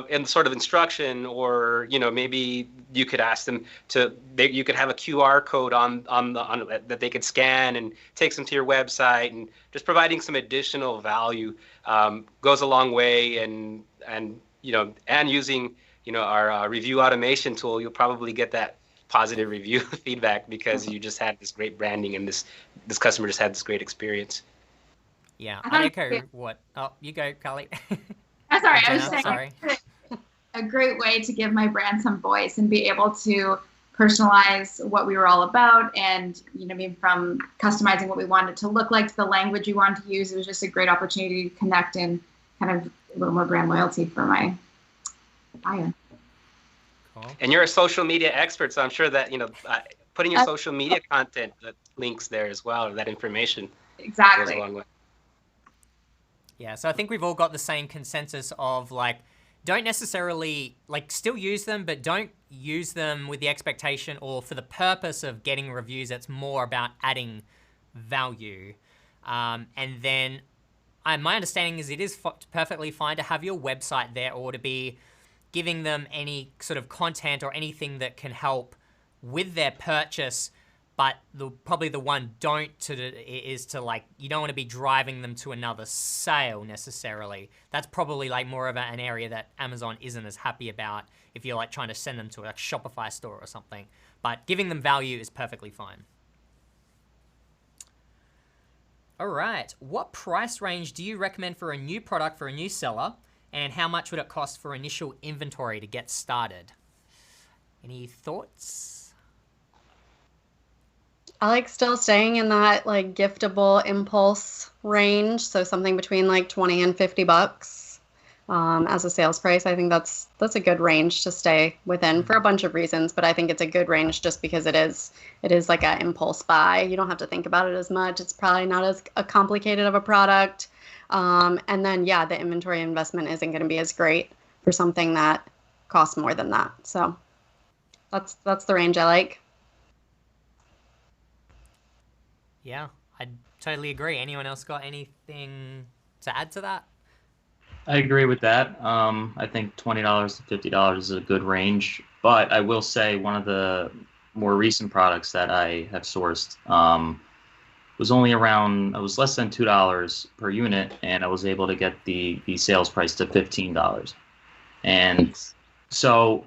in sort of instruction, or maybe you could ask them you could have a QR code on that they could scan and takes them to your website, and just providing some additional value goes a long way. And using our review automation tool, you'll probably get that positive review feedback because you just had this great branding and this customer just had this great experience. Yeah, I echo what. Oh, you go, Carly. Sorry, I Jenna, was saying sorry. a great way to give my brand some voice and be able to personalize what we were all about, and maybe from customizing what we wanted it to look like to the language you wanted to use. It was just a great opportunity to connect and kind of a little more brand loyalty for my buyer. Cool. And you're a social media expert, so I'm sure that putting your social media content links there as well, or that information Exactly goes a long way. Yeah, so I think we've all got the same consensus of don't necessarily still use them, but don't use them with the expectation or for the purpose of getting reviews. It's more about adding value. And then my understanding is it is perfectly fine to have your website there, or to be giving them any sort of content or anything that can help with their purchase. But probably the one is to you don't want to be driving them to another sale necessarily. That's probably more of an area that Amazon isn't as happy about if you're trying to send them to a Shopify store or something. But giving them value is perfectly fine. All right, what price range do you recommend for a new product for a new seller, and how much would it cost for initial inventory to get started? Any thoughts? I like still staying in that giftable impulse range, so something between $20 and $50 as a sales price. I think that's a good range to stay within for a bunch of reasons, but I think it's a good range just because it is like an impulse buy. You don't have to think about it as much. It's probably not as complicated of a product, and then the inventory investment isn't going to be as great for something that costs more than that. So that's the range I like. Yeah, I totally agree. Anyone else got anything to add to that? I agree with that. I think $20 to $50 is a good range, but I will say one of the more recent products that I have sourced was only around, it was less than $2 per unit, and I was able to get the sales price to $15. And so,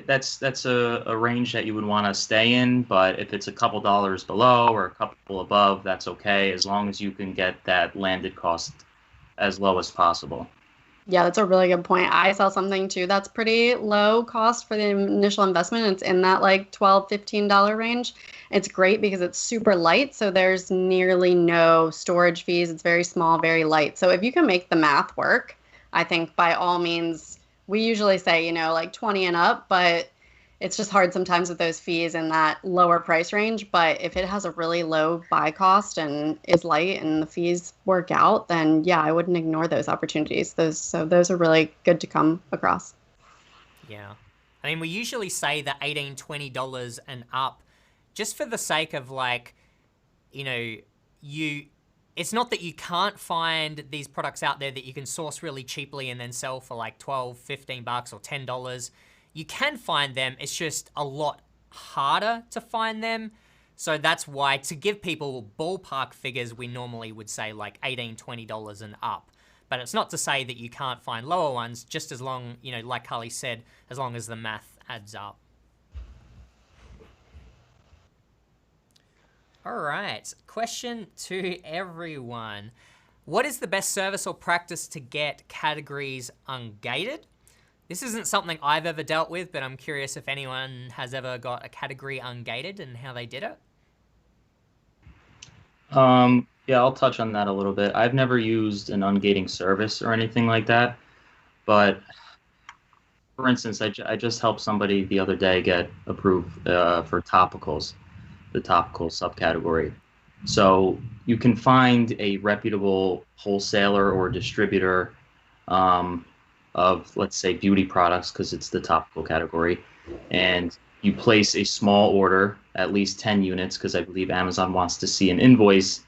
that's a range that you would want to stay in, but if it's a couple dollars below or a couple above, that's okay, as long as you can get that landed cost as low as possible. Yeah, that's a really good point. I saw something too that's pretty low cost for the initial investment. It's in that $12, $15 range. It's great because it's super light, so there's nearly no storage fees. It's very small, very light. So if you can make the math work, I think by all means, we usually say 20 and up, but it's just hard sometimes with those fees in that lower price range. But if it has a really low buy cost and is light and the fees work out, then yeah, I wouldn't ignore those opportunities. Those are really good to come across. Yeah. I mean, we usually say that $18, $20 and up, just for the sake of like, you know, it's not that you can't find these products out there that you can source really cheaply and then sell for like $12, $15 or $10. You can find them. It's just a lot harder to find them. So that's why, to give people ballpark figures, we normally would say like $18, $20 and up. But it's not to say that you can't find lower ones, just as long, you know, like Carly said, as long as the math adds up. All right, question to everyone. What is the best service or practice to get categories ungated? This isn't something I've ever dealt with, but I'm curious if anyone has ever got a category ungated and how they did it. Yeah, I'll touch on that a little bit. I've never used an ungating service or anything like that, but for instance, I just helped somebody the other day get approved for topicals, the topical subcategory. So you can find a reputable wholesaler or distributor of, let's say, beauty products, because it's the topical category, and you place a small order, at least 10 units, because I believe Amazon wants to see an invoice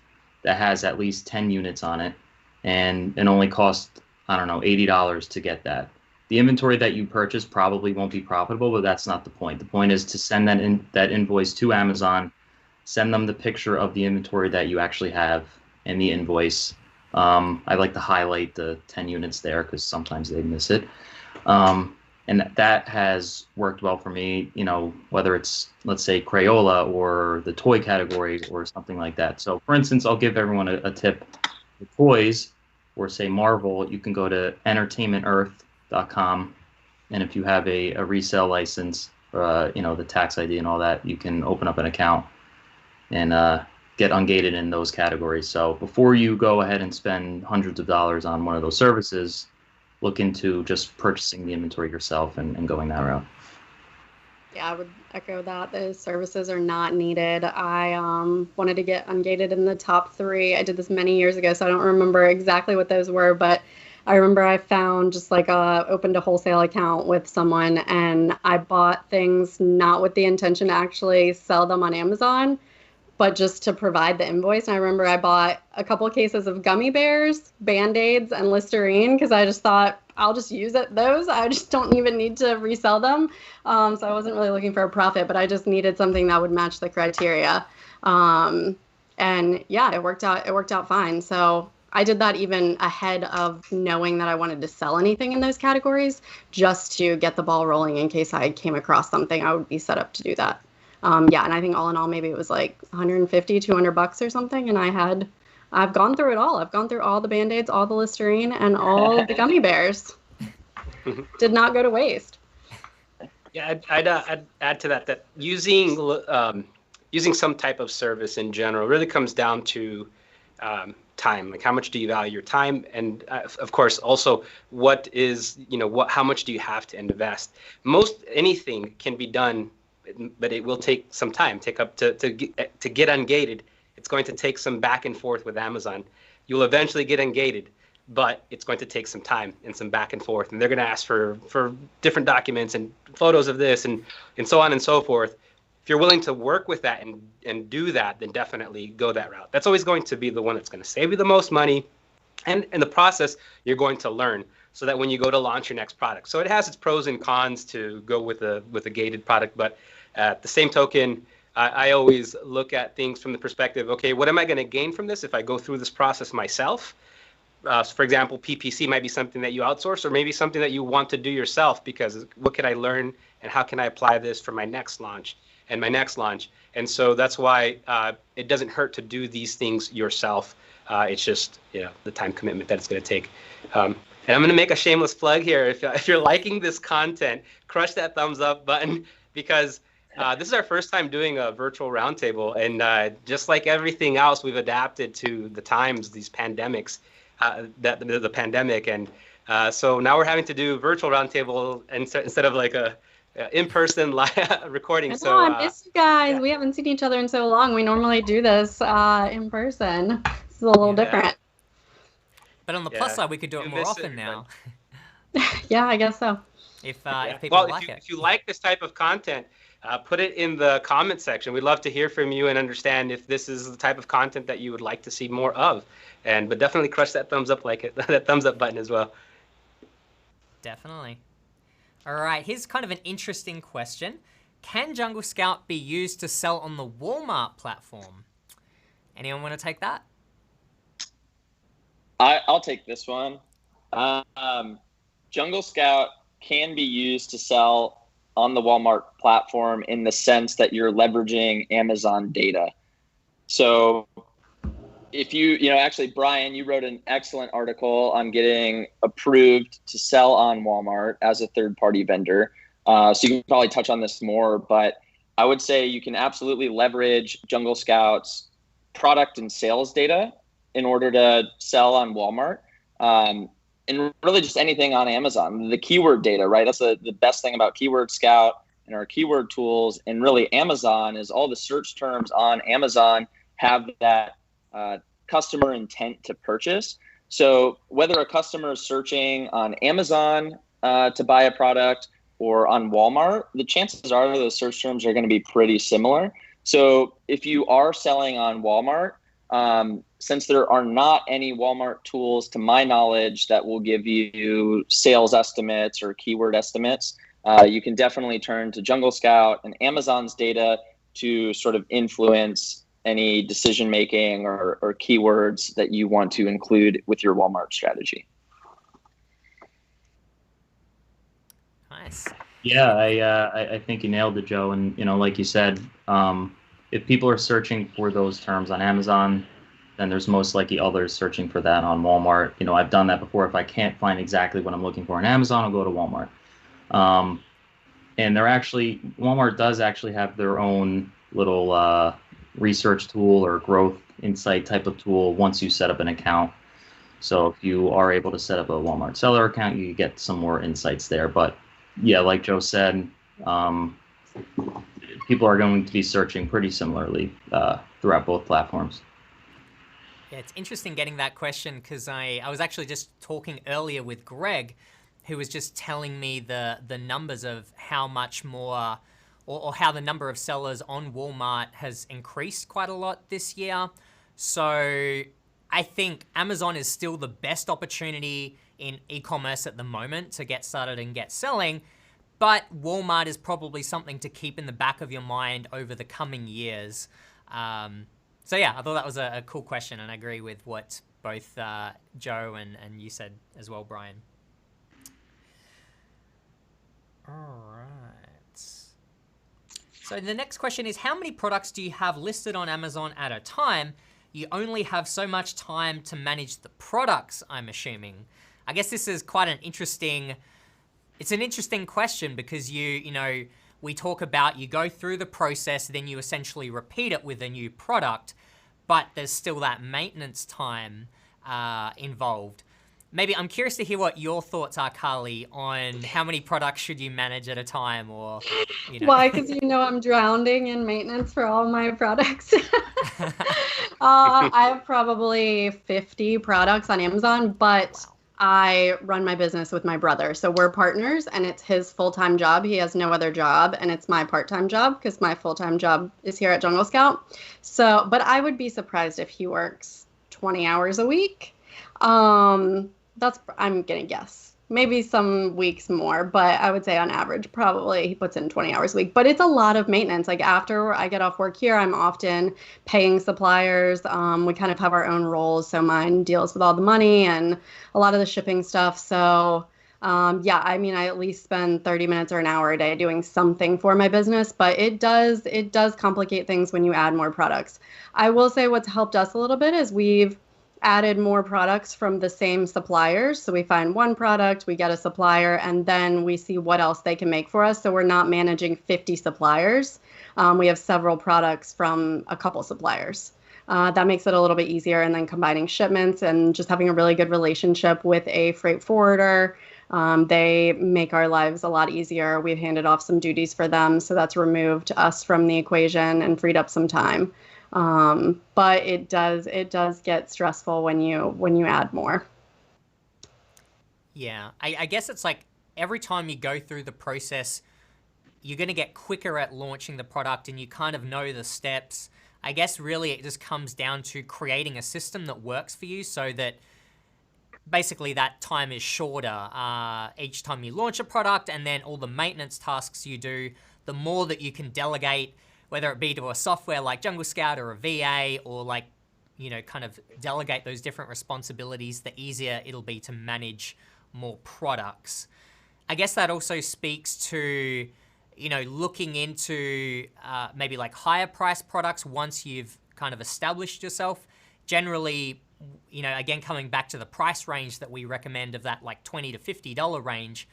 that has at least 10 units on it, and it only costs, I don't know, $80 to get that. The inventory that you purchase probably won't be profitable, but that's not the point. The point is to send that invoice to Amazon, send them the picture of the inventory that you actually have and the invoice. I like to highlight the 10 units there because sometimes they miss it. And that has worked well for me, you know, whether it's, let's say, Crayola or the toy category or something like that. So, for instance, I'll give everyone a tip. For toys, or say Marvel, you can go to entertainmentearth.com, and if you have a resale license, you know, the tax ID and all that, you can open up an account and get ungated in those categories. So before you go ahead and spend hundreds of dollars on one of those services, look into just purchasing the inventory yourself and going that route. Yeah, I would echo that. Those services are not needed. I wanted to get ungated in the top 3. I did this many years ago, so I don't remember exactly what those were, but I remember I found just like opened a wholesale account with someone, and I bought things not with the intention to actually sell them on Amazon, but just to provide the invoice. And I remember I bought a couple of cases of gummy bears, Band-Aids, and Listerine because I just thought I'll just use those. I just don't even need to resell them. So I wasn't really looking for a profit, but I just needed something that would match the criteria. And yeah, it worked out fine. So I did that even ahead of knowing that I wanted to sell anything in those categories, just to get the ball rolling in case I came across something. I would be set up to do that. Yeah, and I think all in all, maybe it was like $150, $200 or something. And I've gone through it all. I've gone through all the Band-Aids, all the Listerine, and all the gummy bears. Did not go to waste. Yeah, I'd add to that using some type of service in general really comes down to time. Like, how much do you value your time, and of course also how much do you have to invest. Most anything can be done, but it will take some time. To get ungated, it's going to take some back and forth with Amazon. You'll eventually get ungated, but it's going to take some time and some back and forth. And they're going to ask for different documents and photos of this and so on and so forth. If you're willing to work with that and do that, then definitely go that route. That's always going to be the one that's going to save you the most money. And in the process, you're going to learn, so that when you go to launch your next product. So it has its pros and cons to go with a gated product, but at the same token, I always look at things from the perspective, okay, what am I going to gain from this if I go through this process myself? For example, PPC might be something that you outsource, or maybe something that you want to do yourself, because what can I learn and how can I apply this for my next launch and my next launch? And so that's why it doesn't hurt to do these things yourself. It's just, the time commitment that it's going to take. And I'm going to make a shameless plug here. If you're liking this content, crush that thumbs up button, because this is our first time doing a virtual roundtable. And just like everything else, we've adapted to the times, these pandemics, the pandemic. And so now we're having to do virtual roundtable instead of like a in-person live recording. I know, So I miss you guys. yeah. We haven't seen each other in so long. We normally do this in person. This is a little Yeah. different. But on the plus side, we could do it You more miss often everybody. now Yeah, I guess so. if Yeah. people Well, like it. if you like this type of content, put it in the comment section. We'd love to hear from you and understand if this is the type of content that you would like to see more of. But definitely crush that thumbs up that thumbs up button as well. Definitely. All right, here's kind of an interesting question. Can Jungle Scout be used to sell on the Walmart platform? Anyone want to take that? I'll take this one. Jungle Scout can be used to sell on the Walmart platform in the sense that you're leveraging Amazon data. So if actually, Brian, you wrote an excellent article on getting approved to sell on Walmart as a third-party vendor. So you can probably touch on this more, but I would say you can absolutely leverage Jungle Scout's product and sales data in order to sell on Walmart. And really just anything on Amazon, the keyword data, right? That's the best thing about Keyword Scout and our keyword tools. And really Amazon is all the search terms on Amazon have that customer intent to purchase. So whether a customer is searching on Amazon to buy a product or on Walmart, the chances are those search terms are going to be pretty similar. So if you are selling on Walmart, since there are not any Walmart tools, to my knowledge, that will give you sales estimates or keyword estimates, you can definitely turn to Jungle Scout and Amazon's data to sort of influence any decision making or keywords that you want to include with your Walmart strategy. Nice. Yeah, I think you nailed it, Joe. And like you said, if people are searching for those terms on Amazon, then there's most likely others searching for that on Walmart. I've done that before. If I can't find exactly what I'm looking for on Amazon, I'll go to Walmart. And Walmart does actually have their own little research tool or growth insight type of tool once you set up an account. So if you are able to set up a Walmart seller account, you get some more insights there. But yeah, like Joe said, people are going to be searching pretty similarly throughout both platforms. Yeah, it's interesting getting that question because I was actually just talking earlier with Greg, who was just telling me the numbers of how much more or how the number of sellers on Walmart has increased quite a lot this year. So I think Amazon is still the best opportunity in e-commerce at the moment to get started and get selling, but Walmart is probably something to keep in the back of your mind over the coming years. So yeah, I thought that was a cool question, and I agree with what both Joe and you said as well, Brian. All right. So the next question is, how many products do you have listed on Amazon at a time? You only have so much time to manage the products, I'm assuming. I guess this is quite an interesting question because we talk about you go through the process, then you essentially repeat it with a new product, but there's still that maintenance time involved. Maybe I'm curious to hear what your thoughts are, Carly, on how many products should you manage at a time, or Why? Because I'm drowning in maintenance for all my products. I have probably 50 products on Amazon, but wow. I run my business with my brother. So we're partners, and it's his full-time job. He has no other job, and it's my part-time job because my full-time job is here at Jungle Scout. So, but I would be surprised if he works 20 hours a week. I'm gonna guess. Maybe some weeks more, but I would say on average, probably he puts in 20 hours a week. But it's a lot of maintenance. Like after I get off work here, I'm often paying suppliers. We kind of have our own roles. So mine deals with all the money and a lot of the shipping stuff. So I at least spend 30 minutes or an hour a day doing something for my business, but it does complicate things when you add more products. I will say what's helped us a little bit is we've added more products from the same suppliers. So we find one product, we get a supplier, and then we see what else they can make for us. So we're not managing 50 suppliers. We have several products from a couple suppliers. That makes it a little bit easier. And then combining shipments and just having a really good relationship with a freight forwarder They make our lives a lot easier. We've handed off some duties for them, so that's removed us from the equation and freed up some time. But it does get stressful when you add more. Yeah, I guess it's like every time you go through the process, you're going to get quicker at launching the product and you kind of know the steps. I guess really it just comes down to creating a system that works for you so that basically that time is shorter each time you launch a product, and then all the maintenance tasks you do, the more that you can delegate, whether it be to a software like Jungle Scout or a VA, or like, kind of delegate those different responsibilities, the easier it'll be to manage more products. I guess that also speaks to, looking into maybe like higher price products once you've kind of established yourself. Generally, again, coming back to the price range that we recommend of that like $20 to $50 range,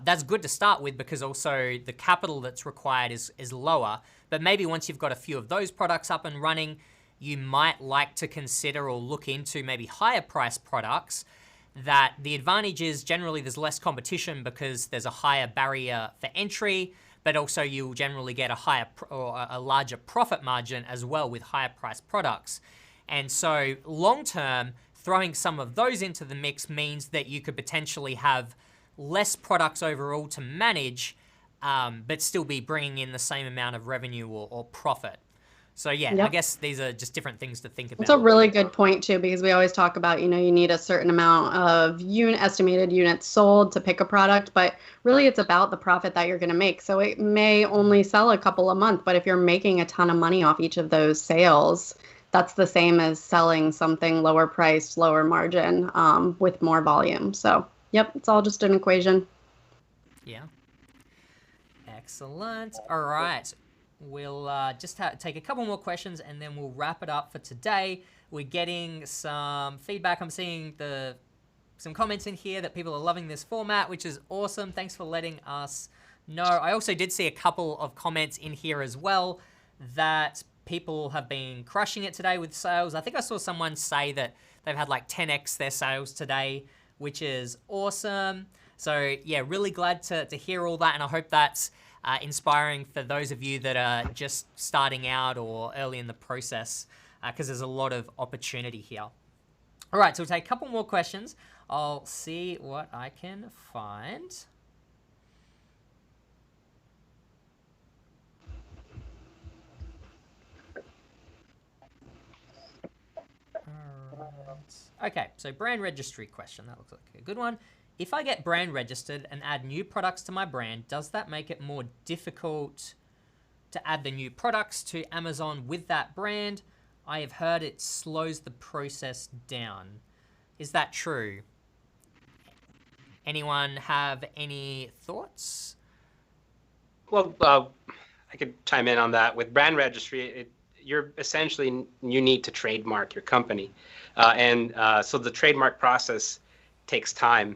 that's good to start with because also the capital that's required is lower. But maybe once you've got a few of those products up and running, you might like to consider or look into maybe higher price products. That the advantage is generally there's less competition because there's a higher barrier for entry, but also you'll generally get a higher or a larger profit margin as well with higher priced products. And so long term, throwing some of those into the mix means that you could potentially have less products overall to manage, but still be bringing in the same amount of revenue or profit. So yeah, Yep. I guess these are just different things to think about. It's a really good point too, because we always talk about, you need a certain amount of estimated units sold to pick a product, but really it's about the profit that you're going to make. So it may only sell a couple a month, but if you're making a ton of money off each of those sales, that's the same as selling something lower priced, lower margin, with more volume. So yep, it's all just an equation. Yeah. Excellent. All right. We'll just take a couple more questions and then we'll wrap it up for today. We're getting some feedback. I'm seeing some comments in here that people are loving this format, which is awesome. Thanks for letting us know. I also did see a couple of comments in here as well that people have been crushing it today with sales. I think I saw someone say that they've had like 10x their sales today, which is awesome. So yeah, really glad to hear all that, and I hope that's inspiring for those of you that are just starting out or early in the process, because there's a lot of opportunity here. All right, so we'll take a couple more questions. I'll see what I can find. All right. Okay, so brand registry question. That looks like a good one. If I get brand registered and add new products to my brand, does that make it more difficult to add the new products to Amazon with that brand? I have heard it slows the process down. Is that true? Anyone have any thoughts? Well, I could chime in on that. With brand registry, you need to trademark your company. So the trademark process takes time.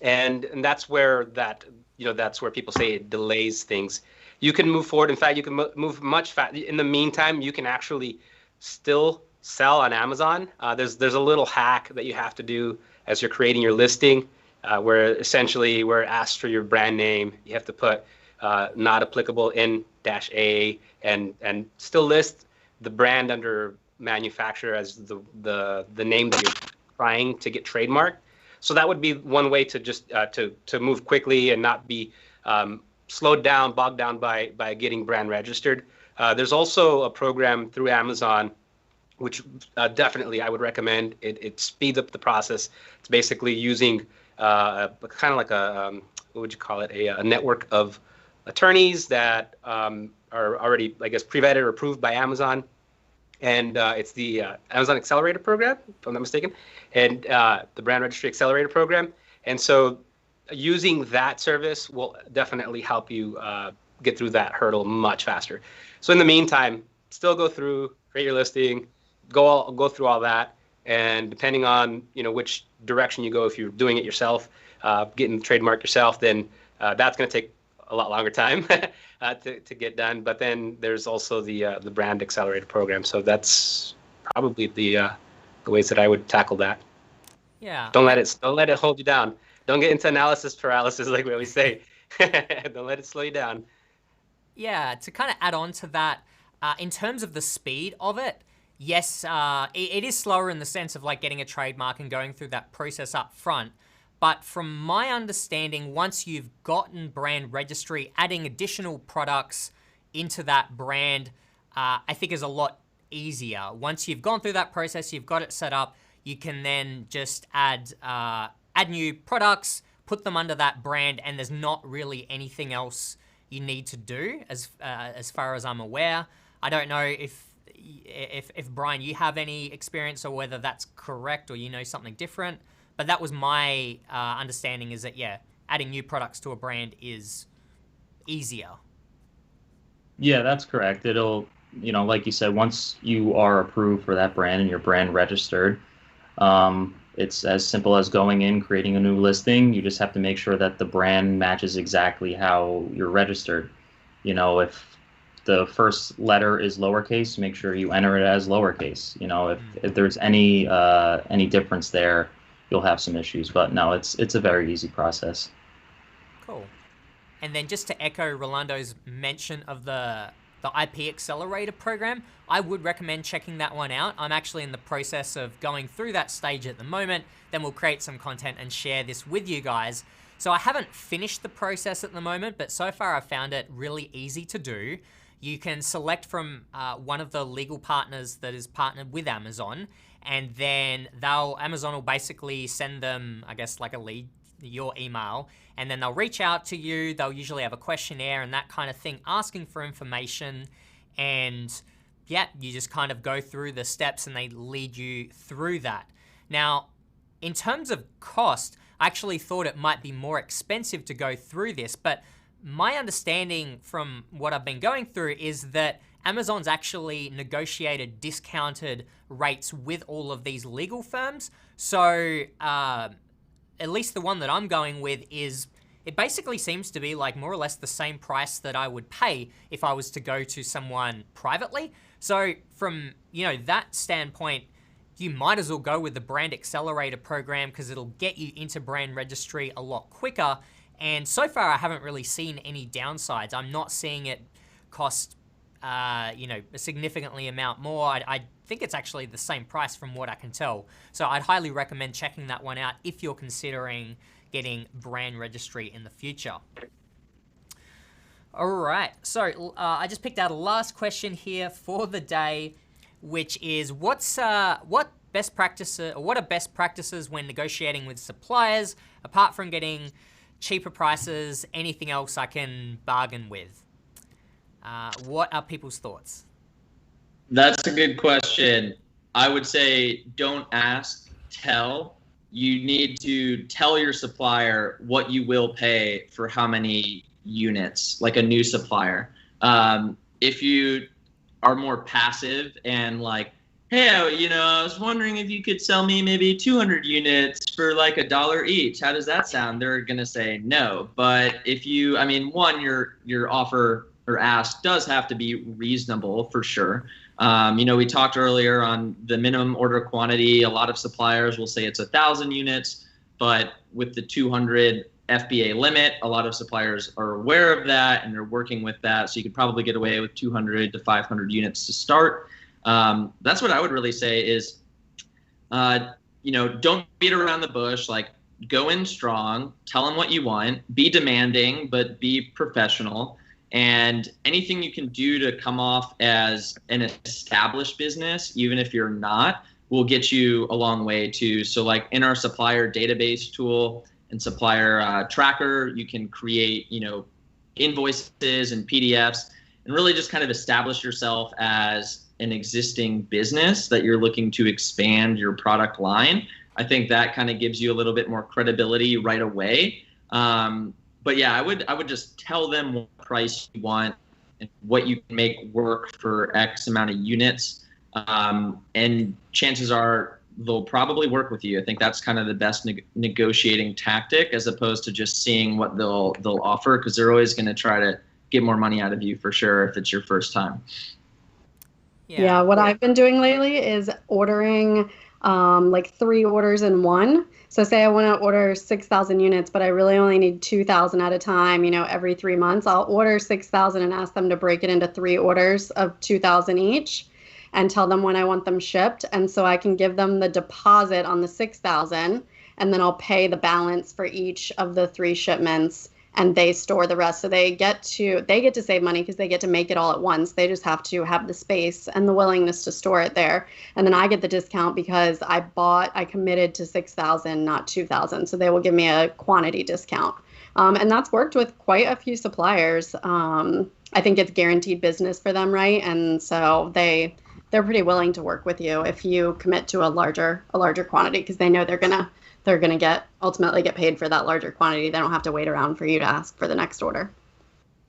And that's where that's where people say it delays things. You can move forward. In fact, you can move much faster. In the meantime, you can actually still sell on Amazon. There's a little hack that you have to do as you're creating your listing, where essentially we're asked for your brand name. You have to put not applicable in -A and still list the brand under manufacturer as the name that you're trying to get trademarked. So that would be one way to just to move quickly and not be slowed down, bogged down by getting brand registered. There's also a program through Amazon, which definitely I would recommend. It speeds up the process. It's basically using kind of like a what would you call it? A network of attorneys that are already, I guess, pre-vetted or approved by Amazon. And it's the Amazon Accelerator Program, if I'm not mistaken, and the Brand Registry Accelerator Program. And so using that service will definitely help you get through that hurdle much faster. So in the meantime, still go through, create your listing, go through all that, and depending on which direction you go, if you're doing it yourself, getting the trademark yourself, then that's going to take a lot longer time to get done. But then there's also the Brand Accelerator Program. So that's probably the ways that I would tackle that. Yeah. Don't let it hold you down. Don't get into analysis paralysis like we always say. Don't let it slow you down. Yeah, to kind of add on to that, in terms of the speed of it, yes, it is slower in the sense of like getting a trademark and going through that process up front. But from my understanding, once you've gotten brand registry, adding additional products into that brand, I think is a lot easier. Once you've gone through that process, you've got it set up, you can then just add new products, put them under that brand, and there's not really anything else you need to do as far as I'm aware. I don't know if Brian, you have any experience or whether that's correct or you know something different, but that was my understanding, is that, yeah, adding new products to a brand is easier. Yeah, that's correct. It'll, like you said, once you are approved for that brand and your brand registered, it's as simple as going in, creating a new listing. You just have to make sure that the brand matches exactly how you're registered. If the first letter is lowercase, make sure you enter it as lowercase. If there's any difference there, you'll have some issues. But no, it's a very easy process. Cool. And then just to echo Rolando's mention of the IP Accelerator program, I would recommend checking that one out. I'm actually in the process of going through that stage at the moment. Then we'll create some content and share this with you guys. So I haven't finished the process at the moment, but so far I've found it really easy to do. You can select from one of the legal partners that is partnered with Amazon, and then Amazon will basically send them, I guess, like a lead, your email, and then they'll reach out to you. They'll usually have a questionnaire and that kind of thing, asking for information, and yeah, you just kind of go through the steps and they lead you through that. Now, in terms of cost, I actually thought it might be more expensive to go through this, but my understanding from what I've been going through is that Amazon's actually negotiated discounted rates with all of these legal firms. So at least the one that I'm going with it basically seems to be like more or less the same price that I would pay if I was to go to someone privately. So from, that standpoint, you might as well go with the Brand Accelerator program because it'll get you into brand registry a lot quicker. And so far, I haven't really seen any downsides. I'm not seeing it cost, a significantly amount more. I think it's actually the same price from what I can tell. So I'd highly recommend checking that one out if you're considering getting brand registry in the future. All right, so I just picked out a last question here for the day, which is what are best practices when negotiating with suppliers, apart from getting cheaper prices, anything else I can bargain with? What are people's thoughts? That's a good question. I would say don't ask, tell. You need to tell your supplier what you will pay for how many units, like a new supplier. If you are more passive and like, hey, I was wondering if you could sell me maybe 200 units for like $1 each. How does that sound? They're going to say no. But if your offer or ask does have to be reasonable for sure. We talked earlier on the minimum order quantity. A lot of suppliers will say it's 1,000 units, but with the 200 FBA limit, a lot of suppliers are aware of that and they're working with that. So you could probably get away with 200 to 500 units to start. That's what I would really say is, don't beat around the bush. Like, go in strong, tell them what you want, be demanding, but be professional. And anything you can do to come off as an established business, even if you're not, will get you a long way too. So like in our supplier database tool and supplier tracker, you can create, invoices and PDFs and really just kind of establish yourself as an existing business that you're looking to expand your product line. I think that kind of gives you a little bit more credibility right away. But yeah, I would just tell them what price you want and what you can make work for X amount of units. And chances are they'll probably work with you. I think that's kind of the best negotiating tactic, as opposed to just seeing what they'll offer, because they're always going to try to get more money out of you for sure if it's your first time. Yeah, what I've been doing lately is ordering like 3 orders in one. So say I want to order 6,000 units, but I really only need 2,000 at a time, every 3 months. I'll order 6,000 and ask them to break it into 3 orders of 2,000 each and tell them when I want them shipped. And so I can give them the deposit on the 6,000, and then I'll pay the balance for each of the 3 shipments, and they store the rest. So they get to save money because they get to make it all at once. They just have to have the space and the willingness to store it there. And then I get the discount because I committed to 6,000, not 2,000. So they will give me a quantity discount. And that's worked with quite a few suppliers. I think it's guaranteed business for them, right? And so they're pretty willing to work with you if you commit to a larger quantity, because they know they're gonna ultimately get paid for that larger quantity. They don't have to wait around for you to ask for the next order.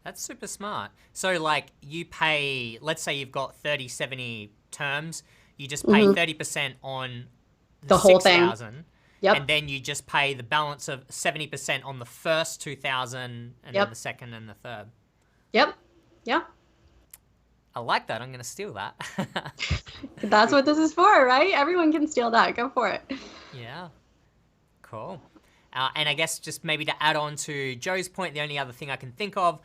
That's super smart. So like you pay, let's say you've got 30/70 terms, you just pay 30% on The whole thing. 6,000. Yep. And then you just pay the balance of 70% on the first 2,000 and then the second and the third. Yep. Yeah. I like that. I'm going to steal that. That's what this is for, right? Everyone can steal that. Go for it. Yeah. Cool. And I guess just maybe to add on to Joe's point, the only other thing I can think of,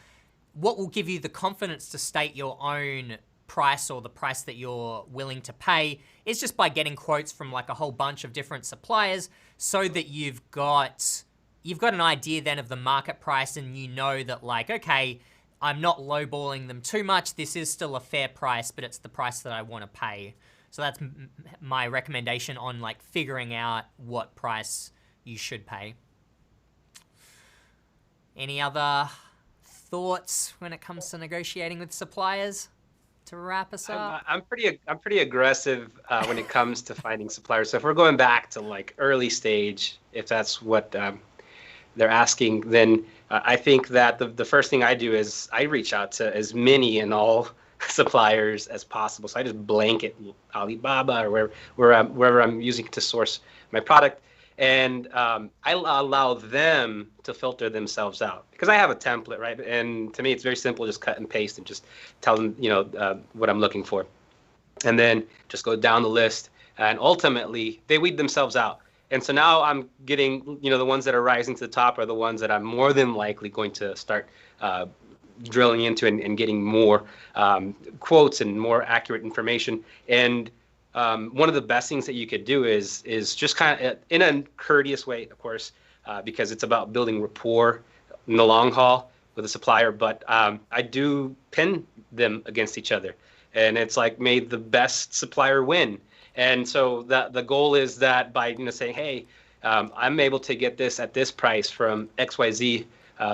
what will give you the confidence to state your own price or the price that you're willing to pay is just by getting quotes from like a whole bunch of different suppliers, so that you've got an idea then of the market price, and you know that like, okay, I'm not lowballing them too much. This is still a fair price, but it's the price that I want to pay. So that's my recommendation on like figuring out what price you should pay. Any other thoughts when it comes to negotiating with suppliers to wrap us up? I'm pretty aggressive when it comes to finding suppliers. So if we're going back to like early stage, if that's what they're asking, then I think that the first thing I do is I reach out to as many and all suppliers as possible. So I just blanket Alibaba or wherever I'm using to source my product. And I allow them to filter themselves out, because I have a template, right? And to me, it's very simple. Just cut and paste and just tell them, what I'm looking for. And then just go down the list. And ultimately, they weed themselves out. And so now I'm getting, the ones that are rising to the top are the ones that I'm more than likely going to start drilling into and getting more quotes and more accurate information. And one of the best things that you could do is just kind of in a courteous way, of course, because it's about building rapport in the long haul with a supplier. But I do pin them against each other, and it's like made the best supplier win. And so the goal is that by saying, hey, I'm able to get this at this price from XYZ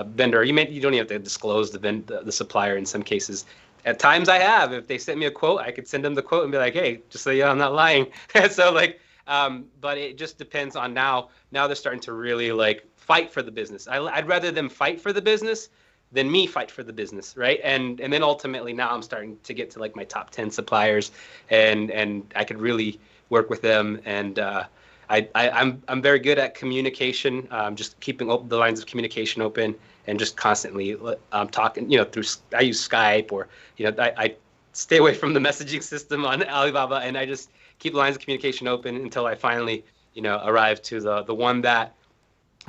vendor. You don't even have to disclose the supplier in some cases. At times I have. If they sent me a quote, I could send them the quote and be like, hey, just so you know, I'm not lying. So like, but it just depends on now. Now they're starting to really like fight for the business. I'd rather them fight for the business than me fight for the business, right? And then ultimately now I'm starting to get to like my top 10 suppliers, and I could really work with them. And I'm very good at communication, just keeping the lines of communication open, and just constantly talking, through, I use Skype, or, I stay away from the messaging system on Alibaba, and I just keep the lines of communication open until I finally, arrive to the one that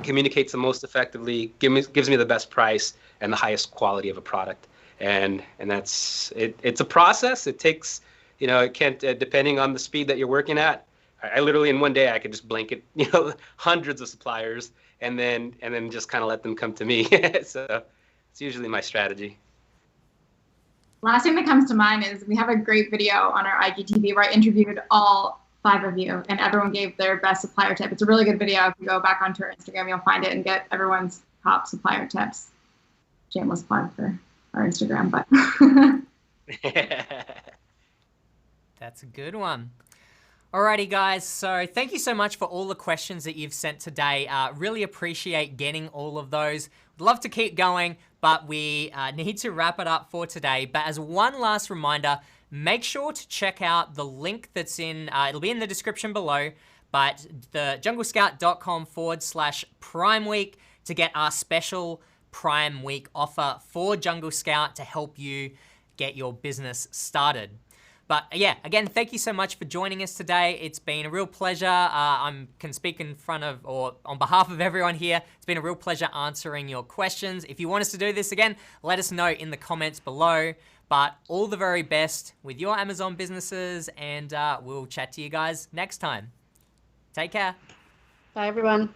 communicates the most effectively, gives me the best price and the highest quality of a product. And that's it. It's a process. It takes, it can't, depending on the speed that you're working at. I literally in one day I could just blanket, hundreds of suppliers, and then just kind of let them come to me. So it's usually my strategy. Last thing that comes to mind is we have a great video on our IGTV where I interviewed all 5 of you, and everyone gave their best supplier tip. It's a really good video. If you go back onto our Instagram, you'll find it and get everyone's top supplier tips. Shameless plug for our Instagram, but That's a good one. Alrighty, guys. So thank you so much for all the questions that you've sent today. Really appreciate getting all of those. Would love to keep going, but we need to wrap it up for today. But as one last reminder, make sure to check out the link that's in, it'll be in the description below, but the junglescout.com/Prime Week to get our special Prime Week offer for Jungle Scout to help you get your business started. But yeah, again, thank you so much for joining us today. It's been a real pleasure. I can speak in front of, or on behalf of everyone here. It's been a real pleasure answering your questions. If you want us to do this again, let us know in the comments below. But all the very best with your Amazon businesses, and we'll chat to you guys next time. Take care. Bye, everyone.